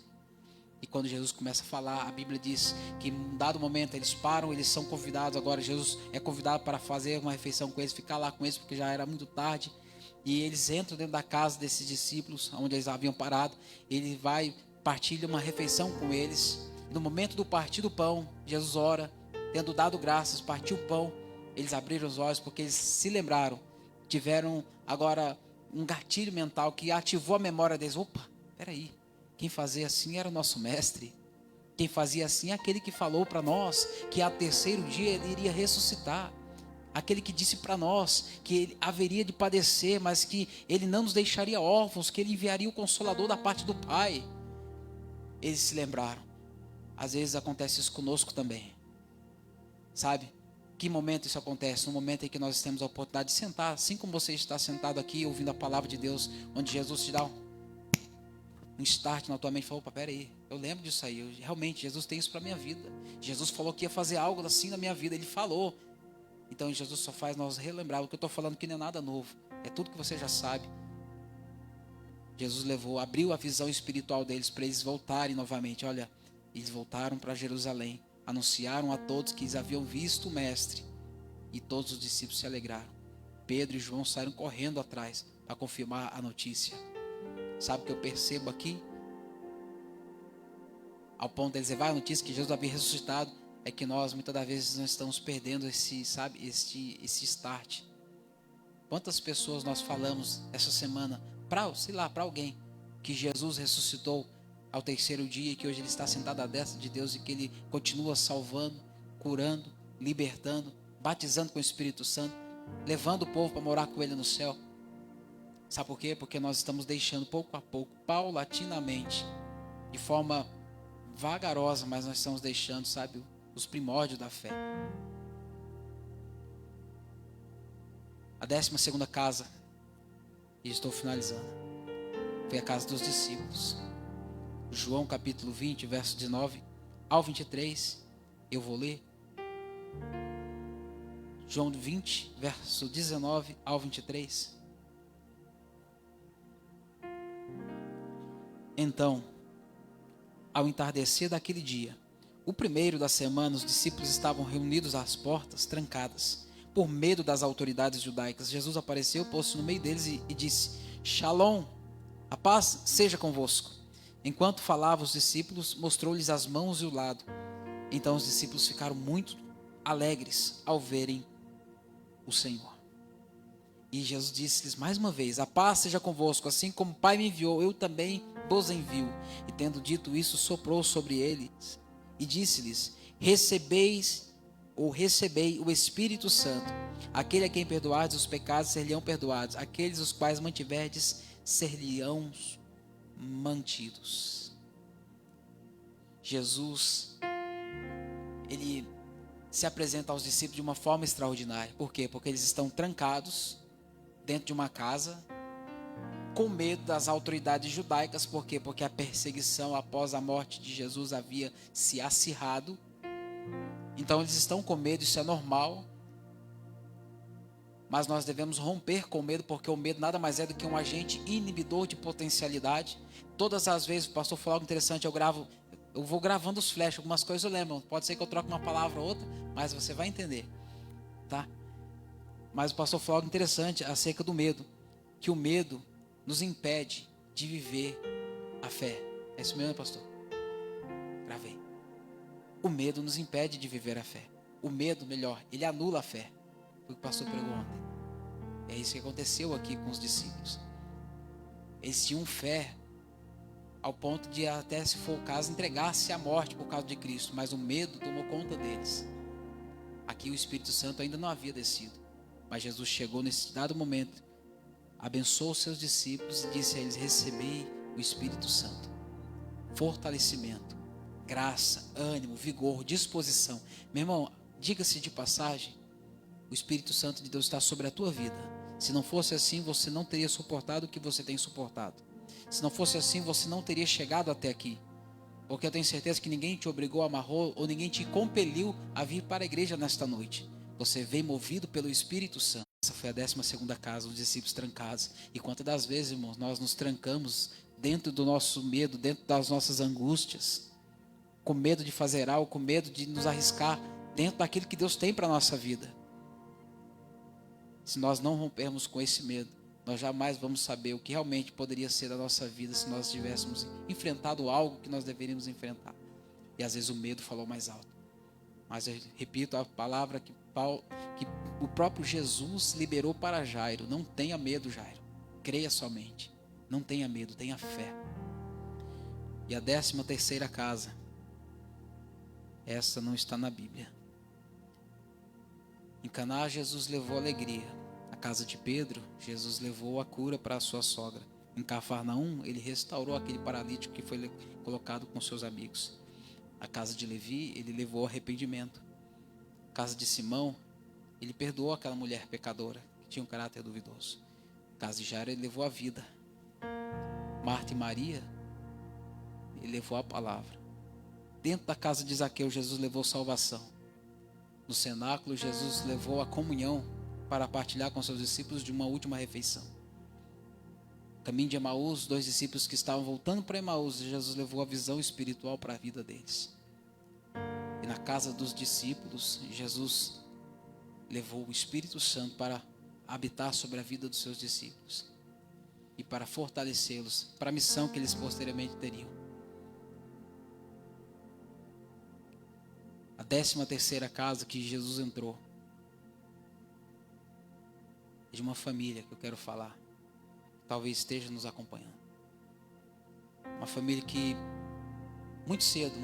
Speaker 1: E quando Jesus começa a falar, a Bíblia diz que em um dado momento eles param, eles são convidados. Agora Jesus é convidado para fazer uma refeição com eles, ficar lá com eles, porque já era muito tarde. E eles entram dentro da casa desses discípulos, onde eles haviam parado. Ele vai, partilha uma refeição com eles. E no momento do partir do pão, Jesus ora, tendo dado graças, partiu o pão. Eles abriram os olhos porque eles se lembraram, tiveram agora um gatilho mental que ativou a memória deles. Opa, peraí, quem fazia assim era o nosso mestre. Quem fazia assim é aquele que falou para nós que ao terceiro dia ele iria ressuscitar. Aquele que disse para nós que ele haveria de padecer, mas que ele não nos deixaria órfãos, que ele enviaria o Consolador da parte do Pai. Eles se lembraram. Às vezes acontece isso conosco também. Sabe? Que momento isso acontece? No momento em que nós temos a oportunidade de sentar, assim como você está sentado aqui ouvindo a palavra de Deus, onde Jesus te dá um start na tua mente, falou, opa, peraí, eu lembro disso aí, realmente Jesus tem isso para a minha vida. Jesus falou que ia fazer algo assim na minha vida, Ele falou. Então Jesus só faz nós relembrar. O que eu estou falando aqui não é nada novo, é tudo que você já sabe. Jesus abriu a visão espiritual deles para eles voltarem novamente. Olha, eles voltaram para Jerusalém, anunciaram a todos que eles haviam visto o mestre, e todos os discípulos se alegraram. Pedro e João saíram correndo atrás para confirmar a notícia. Sabe o que eu percebo aqui? Ao ponto de eles levar a notícia que Jesus havia ressuscitado, é que nós muitas das vezes nós estamos perdendo esse start. Quantas pessoas nós falamos essa semana para alguém que Jesus ressuscitou ao terceiro dia e que hoje ele está sentado à destra de Deus e que ele continua salvando, curando, libertando, batizando com o Espírito Santo, levando o povo para morar com ele no céu. Sabe por quê? Porque nós estamos deixando pouco a pouco, paulatinamente, de forma vagarosa, mas nós estamos deixando, sabe, os primórdios da fé. A 12ª casa, e estou finalizando, foi a casa dos discípulos. João capítulo 20, verso 19 ao 23, eu vou ler. João 20, verso 19 ao 23. Então, ao entardecer daquele dia, o primeiro da semana, os discípulos estavam reunidos às portas, trancadas, por medo das autoridades judaicas. Jesus apareceu, pôs-se no meio deles e disse: Shalom, a paz seja convosco. Enquanto falava os discípulos, mostrou-lhes as mãos e o lado. Então os discípulos ficaram muito alegres ao verem o Senhor. E Jesus disse-lhes mais uma vez: a paz seja convosco, assim como o Pai me enviou, eu também vos envio. E tendo dito isso, soprou sobre eles e disse-lhes: recebei o Espírito Santo. Aquele a quem perdoardes os pecados ser-lhe-ão perdoados, aqueles os quais mantiverdes ser-lhe-ão mantidos. Jesus, ele se apresenta aos discípulos de uma forma extraordinária. Por quê? Porque eles estão trancados dentro de uma casa, com medo das autoridades judaicas. Por quê? Porque a perseguição após a morte de Jesus havia se acirrado. Então eles estão com medo, isso é normal. Mas nós devemos romper com o medo, porque o medo nada mais é do que um agente inibidor de potencialidade. Todas as vezes, o pastor falou algo interessante, eu vou gravando os flashes, algumas coisas eu lembro. Pode ser que eu troque uma palavra ou outra, mas você vai entender, tá? Mas o pastor falou algo interessante acerca do medo, que o medo nos impede de viver a fé. É isso mesmo, pastor? Gravei. O medo nos impede de viver a fé. O medo, melhor, ele anula a fé. Foi o que o pastor pregou ontem. É isso que aconteceu aqui com os discípulos. Eles tinham fé ao ponto de, até se for o caso, entregar-se à morte por causa de Cristo. Mas o medo tomou conta deles. Aqui o Espírito Santo ainda não havia descido. Mas Jesus chegou nesse dado momento, abençoou os seus discípulos e disse a eles: recebei o Espírito Santo. Fortalecimento, graça, ânimo, vigor, disposição. Meu irmão, diga-se de passagem, o Espírito Santo de Deus está sobre a tua vida. Se não fosse assim, você não teria suportado o que você tem suportado. Se não fosse assim, você não teria chegado até aqui. Porque eu tenho certeza que ninguém te obrigou, amarrou, ou ninguém te compeliu a vir para a igreja nesta noite. Você veio movido pelo Espírito Santo. Essa foi a 12ª casa, os discípulos trancados. E quantas das vezes, irmãos, nós nos trancamos dentro do nosso medo, dentro das nossas angústias, com medo de fazer algo, com medo de nos arriscar dentro daquilo que Deus tem para a nossa vida. Se nós não rompermos com esse medo, nós jamais vamos saber o que realmente poderia ser a nossa vida se nós tivéssemos enfrentado algo que nós deveríamos enfrentar. E às vezes o medo falou mais alto. Mas eu repito a palavra que o próprio Jesus liberou para Jairo: não tenha medo, Jairo, creia somente, não tenha medo, tenha fé. E a 13ª casa, essa não está na Bíblia. Em Caná, Jesus levou alegria. Na casa de Pedro, Jesus levou a cura para a sua sogra. Em Cafarnaum, ele restaurou aquele paralítico que foi colocado com seus amigos. A casa de Levi, ele levou arrependimento. A casa de Simão, ele perdoou aquela mulher pecadora que tinha um caráter duvidoso. A casa de Jairo, ele levou a vida. Marta e Maria, ele levou a palavra. Dentro da casa de Zaqueu, Jesus levou salvação. No cenáculo, Jesus levou a comunhão para partilhar com seus discípulos de uma última refeição. Caminho de Emaús, 2 discípulos que estavam voltando para Emaús, Jesus levou a visão espiritual para a vida deles. E na casa dos discípulos, Jesus levou o Espírito Santo para habitar sobre a vida dos seus discípulos e para fortalecê-los para a missão que eles posteriormente teriam. A 13ª casa que Jesus entrou é de uma família que eu quero falar. Talvez esteja nos acompanhando. Uma família que muito cedo,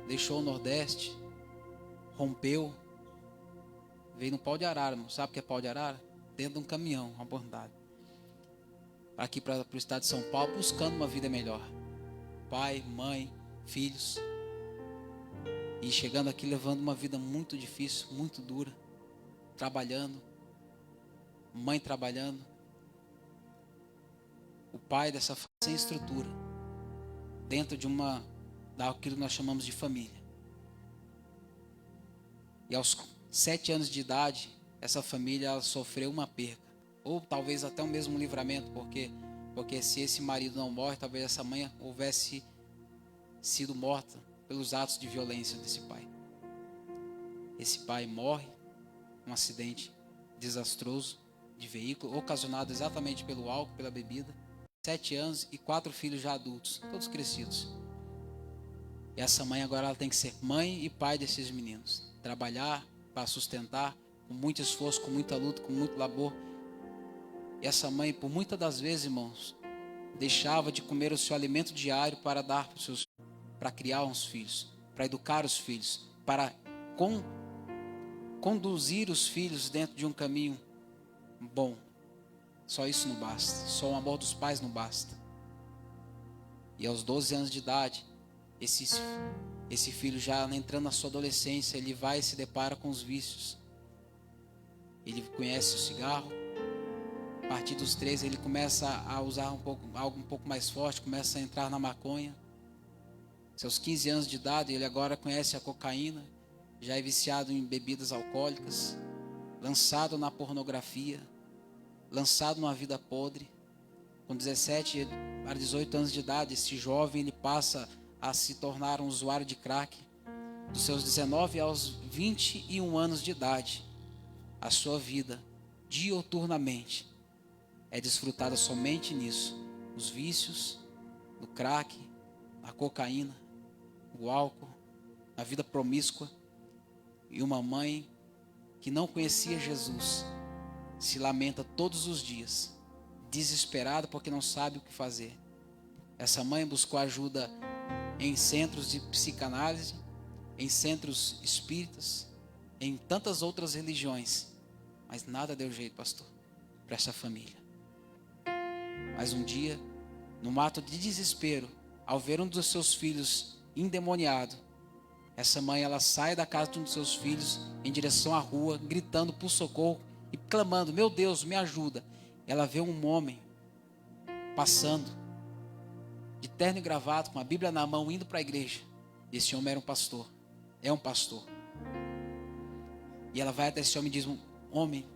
Speaker 1: deixou o Nordeste, rompeu, veio no pau de arara. Não sabe o que é pau de arara? Dentro de um caminhão, uma bondade. Aqui para o estado de São Paulo, buscando uma vida melhor. Pai, mãe, filhos. E chegando aqui levando uma vida muito difícil, muito dura. Trabalhando. Mãe trabalhando. O pai dessa família sem estrutura. Dentro de daquilo que nós chamamos de família. E aos 7 anos de idade, essa família ela sofreu uma perca. Ou talvez até o mesmo livramento, porque Porque se esse marido não morre, talvez essa mãe houvesse sido morta pelos atos de violência desse pai. Esse pai morre num acidente desastroso de veículo, ocasionado exatamente pelo álcool, pela bebida. 7 anos e 4 filhos já adultos, todos crescidos. E essa mãe agora ela tem que ser mãe e pai desses meninos. Trabalhar para sustentar, com muito esforço, com muita luta, com muito labor. E essa mãe, por muitas das vezes, irmãos, deixava de comer o seu alimento diário para dar para os seus, para criar uns filhos, para educar os filhos, para conduzir os filhos dentro de um caminho bom. Só isso não basta. Só o amor dos pais não basta. E aos 12 anos de idade, esse filho já entrando na sua adolescência, ele vai e se depara com os vícios. Ele conhece o cigarro. A partir dos 13 ele começa a usar algo um pouco mais forte, começa a entrar na maconha. Seus 15 anos de idade, ele agora conhece a cocaína, já é viciado em bebidas alcoólicas, lançado na pornografia, lançado numa vida podre. Com 17 para 18 anos de idade, esse jovem ele passa a se tornar um usuário de crack. Dos seus 19 aos 21 anos de idade, a sua vida, diuturnamente, é desfrutada somente nisso. Os vícios, no crack, a cocaína, o álcool, a vida promíscua. E uma mãe que não conhecia Jesus se lamenta todos os dias, desesperada porque não sabe o que fazer. Essa mãe buscou ajuda em centros de psicanálise, em centros espíritas, em tantas outras religiões, mas nada deu jeito, pastor, para essa família. Mas um dia, num ato de desespero, ao ver um dos seus filhos endemoniado, essa mãe ela sai da casa de um dos seus filhos em direção à rua, gritando por socorro e clamando: meu Deus, me ajuda. Ela vê um homem passando de terno e gravata, com a Bíblia na mão, indo para a igreja. Esse homem era um pastor, é um pastor. E ela vai até esse homem e diz: homem,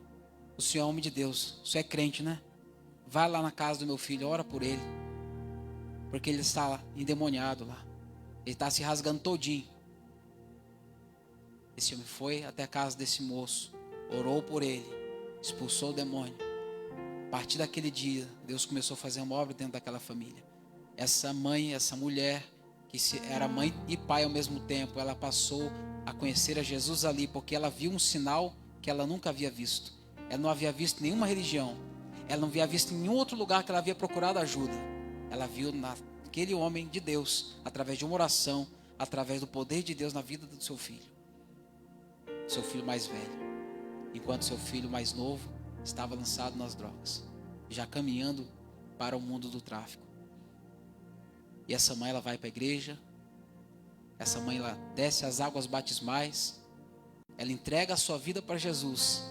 Speaker 1: o senhor é homem de Deus, o senhor é crente, né? Vai lá na casa do meu filho, ora por ele, porque ele está lá, endemoniado lá, ele está se rasgando todinho. Esse homem foi até a casa desse moço, orou por ele, expulsou o demônio. A partir daquele dia, Deus começou a fazer uma obra dentro daquela família. Essa mãe, essa mulher, que era mãe e pai ao mesmo tempo, ela passou a conhecer a Jesus ali, porque ela viu um sinal que ela nunca havia visto. Ela não havia visto nenhuma religião, ela não havia visto em nenhum outro lugar que ela havia procurado ajuda. Ela viu naquele homem de Deus, através de uma oração, através do poder de Deus na vida do seu filho mais velho, enquanto seu filho mais novo estava lançado nas drogas, já caminhando para o mundo do tráfico. E essa mãe ela vai para a igreja, essa mãe ela desce as águas batismais, ela entrega a sua vida para Jesus.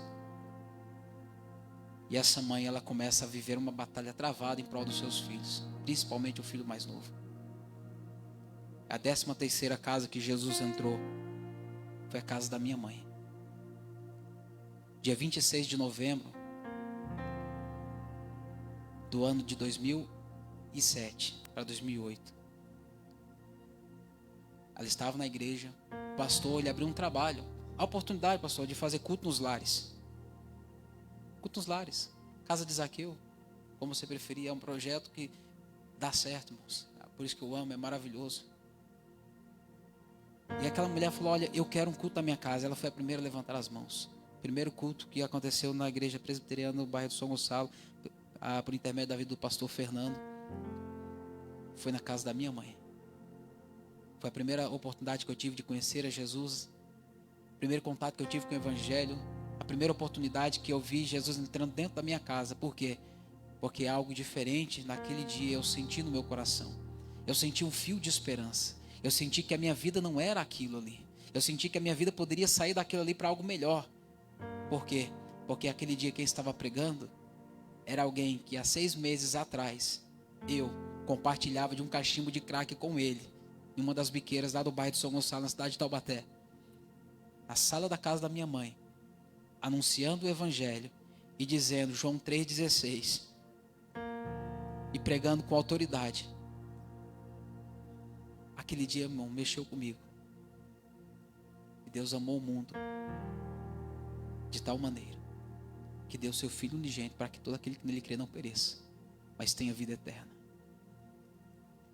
Speaker 1: E essa mãe ela começa a viver uma batalha travada em prol dos seus filhos, principalmente o filho mais novo. A 13ª casa que Jesus entrou foi a casa da minha mãe. Dia 26 de novembro do ano de 2007 para 2008. Ela estava na igreja, o pastor, ele abriu um trabalho, a oportunidade, pastor, de fazer culto nos lares. Culto nos lares, casa de Zaqueu, como você preferir, é um projeto que dá certo, irmãos. Por isso que eu amo, é maravilhoso. E aquela mulher falou: olha, eu quero um culto na minha casa. Ela foi a primeira a levantar as mãos. Primeiro culto que aconteceu na igreja presbiteriana no bairro do São Gonçalo, por intermédio da vida do pastor Fernando, foi na casa da minha mãe. Foi a primeira oportunidade que eu tive de conhecer a Jesus, o primeiro contato que eu tive com o Evangelho, a primeira oportunidade que eu vi Jesus entrando dentro da minha casa. Por quê? Porque algo diferente naquele dia eu senti no meu coração. Eu senti um fio de esperança. Eu senti que a minha vida não era aquilo ali. Eu senti que a minha vida poderia sair daquilo ali para algo melhor. Por quê? Porque aquele dia quem estava pregando era alguém que há 6 meses atrás eu compartilhava de um cachimbo de crack com ele, em uma das biqueiras lá do bairro de São Gonçalo, na cidade de Taubaté. Na sala da casa da minha mãe, anunciando o Evangelho e dizendo João 3,16. e pregando com autoridade. Aquele dia, irmão, mexeu comigo. E Deus amou o mundo de tal maneira que deu seu Filho unigênito para que todo aquele que nele crê não pereça, mas tenha vida eterna.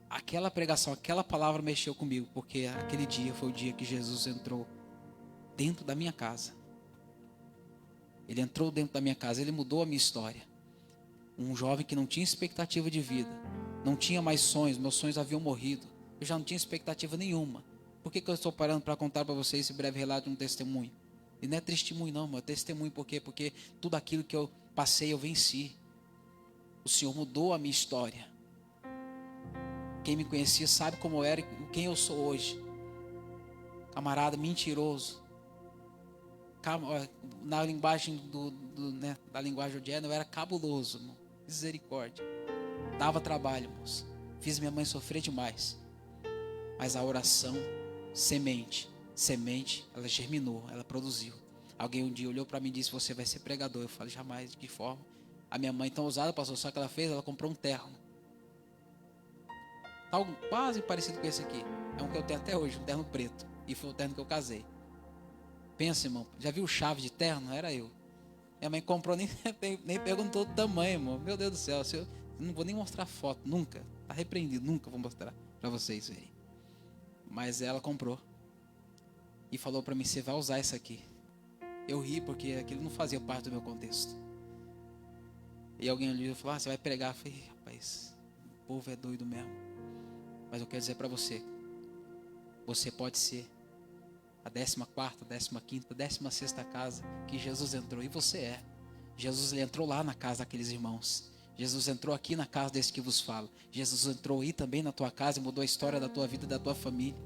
Speaker 1: Aquela pregação, aquela palavra mexeu comigo, porque aquele dia foi o dia que Jesus entrou dentro da minha casa. Ele entrou dentro da minha casa, ele mudou a minha história. Um jovem que não tinha expectativa de vida, não tinha mais sonhos, meus sonhos haviam morrido, eu já não tinha expectativa nenhuma. Por que eu estou parando para contar para vocês esse breve relato de um testemunho? E não é testemunho não, é testemunho por quê? Porque tudo aquilo que eu passei eu venci. O Senhor mudou a minha história. Quem me conhecia sabe como eu era e quem eu sou hoje. Camarada mentiroso. Na linguagem da linguagem odiada, eu era cabuloso, irmão. Misericórdia. Dava trabalho, irmãos. Fiz minha mãe sofrer demais. Mas a oração, semente, ela germinou, ela produziu. Alguém um dia olhou para mim e disse: você vai ser pregador. Eu falei: jamais, de que forma? A minha mãe, tão ousada, pastor, só que ela fez, ela comprou um terno. Quase parecido com esse aqui. É um que eu tenho até hoje, um terno preto. E foi o terno que eu casei. Pensa, irmão, já viu chave de terno? Era eu. Minha mãe comprou, nem perguntou o tamanho, irmão. Meu Deus do céu, eu não vou nem mostrar foto, nunca. Está repreendido, nunca vou mostrar para vocês verem. Mas ela comprou. E falou para mim: você vai usar isso aqui. Eu ri porque aquilo não fazia parte do meu contexto. E alguém ali falou: você vai pregar. Eu falei: rapaz, o povo é doido mesmo. Mas eu quero dizer para você, você pode ser a 14ª, 15ª, 16ª casa que Jesus entrou. E você é. Jesus, ele entrou lá na casa daqueles irmãos. Jesus entrou aqui na casa desse que vos falo. Jesus entrou aí também na tua casa e mudou a história da tua vida e da tua família.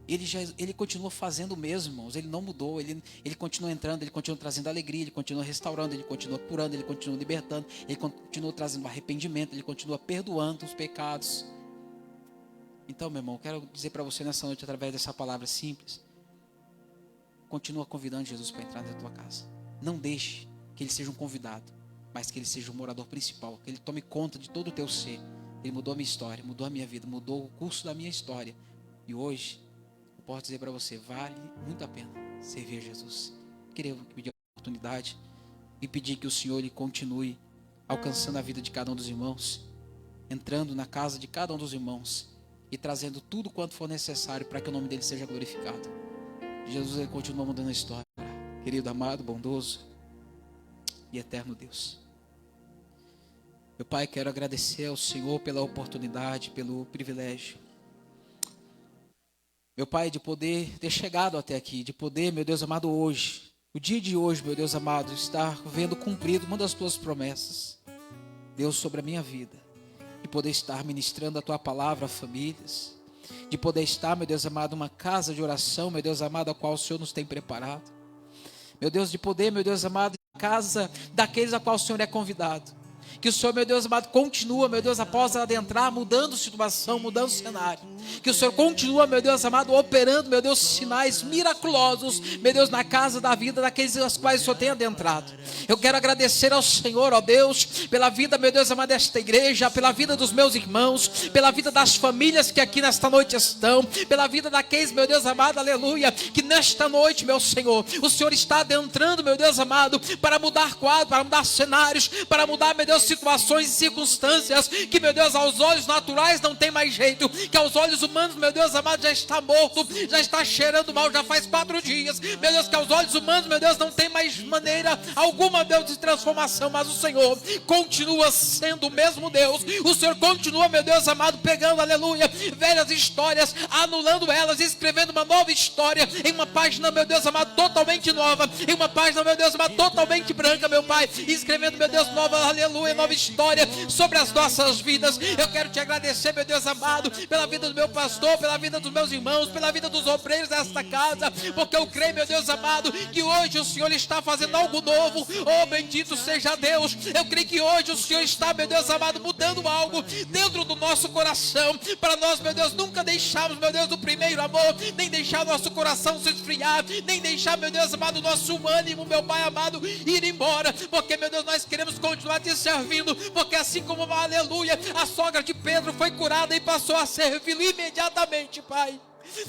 Speaker 1: Ele continua fazendo o mesmo, irmãos. Ele não mudou, ele continua entrando, ele continua trazendo alegria, ele continua restaurando, ele continua curando, ele continua libertando, ele continua trazendo arrependimento, ele continua perdoando os pecados. Então, meu irmão, quero dizer para você nessa noite, através dessa palavra simples, continua convidando Jesus para entrar na tua casa. Não deixe que ele seja um convidado, mas que ele seja o morador principal, que ele tome conta de todo o teu ser. Ele mudou a minha história, mudou a minha vida, mudou o curso da minha história. E hoje, eu posso dizer para você, vale muito a pena servir a Jesus. Queria pedir a oportunidade e pedir que o Senhor ele continue alcançando a vida de cada um dos irmãos, entrando na casa de cada um dos irmãos e trazendo tudo quanto for necessário para que o nome dele seja glorificado. Jesus, ele continua mudando a história. Querido, amado, bondoso e eterno Deus. Meu Pai, quero agradecer ao Senhor pela oportunidade, pelo privilégio. Meu Pai, de poder ter chegado até aqui, de poder, meu Deus amado, hoje, o dia de hoje, meu Deus amado, estar vendo cumprido uma das tuas promessas, Deus, sobre a minha vida. De poder estar ministrando a tua palavra a famílias. De poder estar, meu Deus amado, uma casa de oração, meu Deus amado, a qual o Senhor nos tem preparado. Meu Deus, de poder, meu Deus amado, casa daqueles a qual o Senhor é convidado. Que o Senhor, meu Deus amado, continua, meu Deus, após adentrar, mudando situação, mudando cenário. Que o Senhor continua, meu Deus amado, operando, meu Deus, sinais miraculosos, meu Deus, na casa da vida daqueles aos quais o Senhor tem adentrado. Eu quero agradecer ao Senhor, ó Deus, pela vida, meu Deus amado, desta igreja, pela vida dos meus irmãos, pela vida das famílias que aqui nesta noite estão, pela vida daqueles, meu Deus amado, aleluia, que nesta noite, meu Senhor, o Senhor está adentrando, meu Deus amado, para mudar quadros, para mudar cenários, para mudar, meu Deus, situações e circunstâncias que, meu Deus, aos olhos naturais não tem mais jeito, que aos olhos humanos, meu Deus amado, já está morto, já está cheirando mal, já faz 4 dias, meu Deus, que aos olhos humanos, meu Deus, não tem mais maneira alguma, Deus, de transformação, mas o Senhor continua sendo o mesmo Deus. O Senhor continua, meu Deus amado, pegando, aleluia, velhas histórias, anulando elas, escrevendo uma nova história em uma página, meu Deus amado, totalmente nova, em uma página, meu Deus amado, totalmente branca, meu Pai, escrevendo, meu Deus, nova, aleluia, nova história sobre as nossas vidas. Eu quero te agradecer, meu Deus amado, pela vida do meu pastor, pela vida dos meus irmãos, pela vida dos obreiros desta casa, porque eu creio, meu Deus amado, que hoje o Senhor está fazendo algo novo. Oh, bendito seja Deus. Eu creio que hoje o Senhor está, meu Deus amado, mudando algo dentro do nosso coração, para nós, meu Deus, nunca deixarmos, meu Deus, o primeiro amor, nem deixar nosso coração se esfriar, nem deixar, meu Deus amado, nosso ânimo, meu Pai amado, ir embora, porque, meu Deus, nós queremos continuar te servindo, servindo, porque assim como, aleluia, a sogra de Pedro foi curada e passou a servi-lo imediatamente, Pai.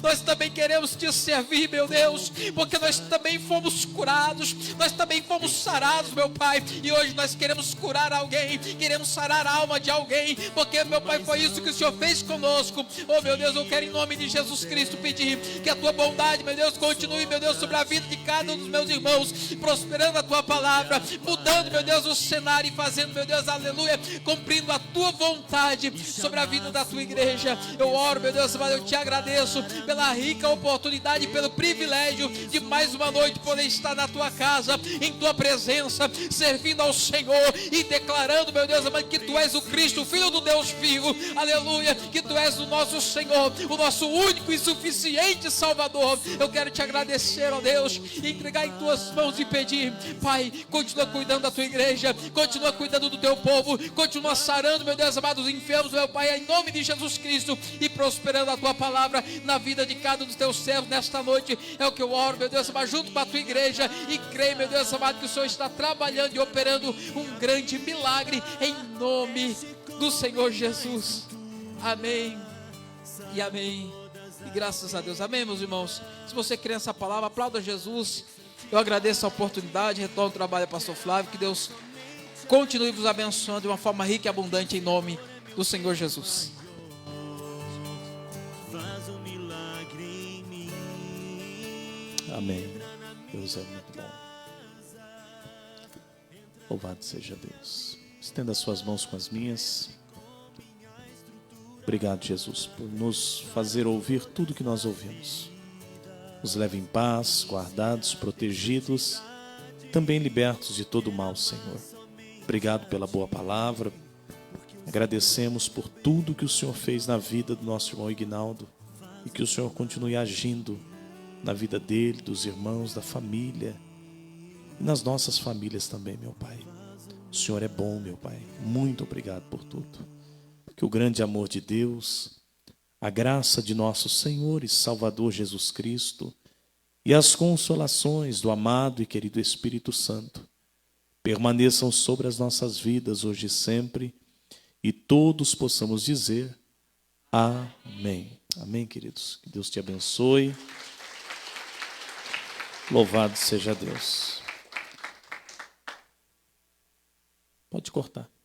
Speaker 1: Nós também queremos te servir, meu Deus, porque nós também fomos curados, nós também fomos sarados, meu Pai, e hoje nós queremos curar alguém, queremos sarar a alma de alguém, porque, meu Pai, foi isso que o Senhor fez conosco. Oh, meu Deus, eu quero em nome de Jesus Cristo pedir que a tua bondade, meu Deus, continue, meu Deus, sobre a vida de cada um dos meus irmãos, prosperando a tua palavra, mudando, meu Deus, o cenário e fazendo, meu Deus, aleluia, cumprindo a tua vontade sobre a vida da tua igreja. Eu oro, meu Deus, eu te agradeço pela rica oportunidade, pelo privilégio de mais uma noite poder estar na tua casa, em tua presença, servindo ao Senhor e declarando, meu Deus amado, que tu és o Cristo, o Filho do Deus vivo, aleluia, que tu és o nosso Senhor, o nosso único e suficiente Salvador. Eu quero te agradecer, ó Deus, e entregar em tuas mãos e pedir, Pai, continua cuidando da tua igreja, continua cuidando do teu povo, continua sarando, meu Deus amado, os enfermos, meu Pai, em nome de Jesus Cristo, e prosperando a tua palavra na vida de cada um dos teus servos nesta noite. É o que eu oro, meu Deus amado, junto com a tua igreja, e creio, meu Deus amado, que o Senhor está trabalhando e operando um grande milagre em nome do Senhor Jesus. Amém e amém, e graças a Deus. Amém, meus irmãos. Se você crê nessa palavra, aplauda Jesus. Eu agradeço a oportunidade, retorno ao trabalho do pastor Flávio, que Deus continue vos abençoando de uma forma rica e abundante em nome do Senhor Jesus.
Speaker 2: Amém. Deus é muito bom. Louvado seja Deus. Estenda as suas mãos com as minhas. Obrigado, Jesus, por nos fazer ouvir tudo que nós ouvimos. Nos leve em paz, guardados, protegidos, também libertos de todo mal, Senhor. Obrigado pela boa palavra. Agradecemos por tudo que o Senhor fez na vida do nosso irmão Ignaldo e que o Senhor continue agindo na vida dele, dos irmãos, da família e nas nossas famílias também, meu Pai. O Senhor é bom, meu Pai. Muito obrigado por tudo. Que o grande amor de Deus, a graça de nosso Senhor e Salvador Jesus Cristo e as consolações do amado e querido Espírito Santo permaneçam sobre as nossas vidas hoje e sempre, e todos possamos dizer amém. Amém, queridos. Que Deus te abençoe. Louvado seja Deus. Pode cortar.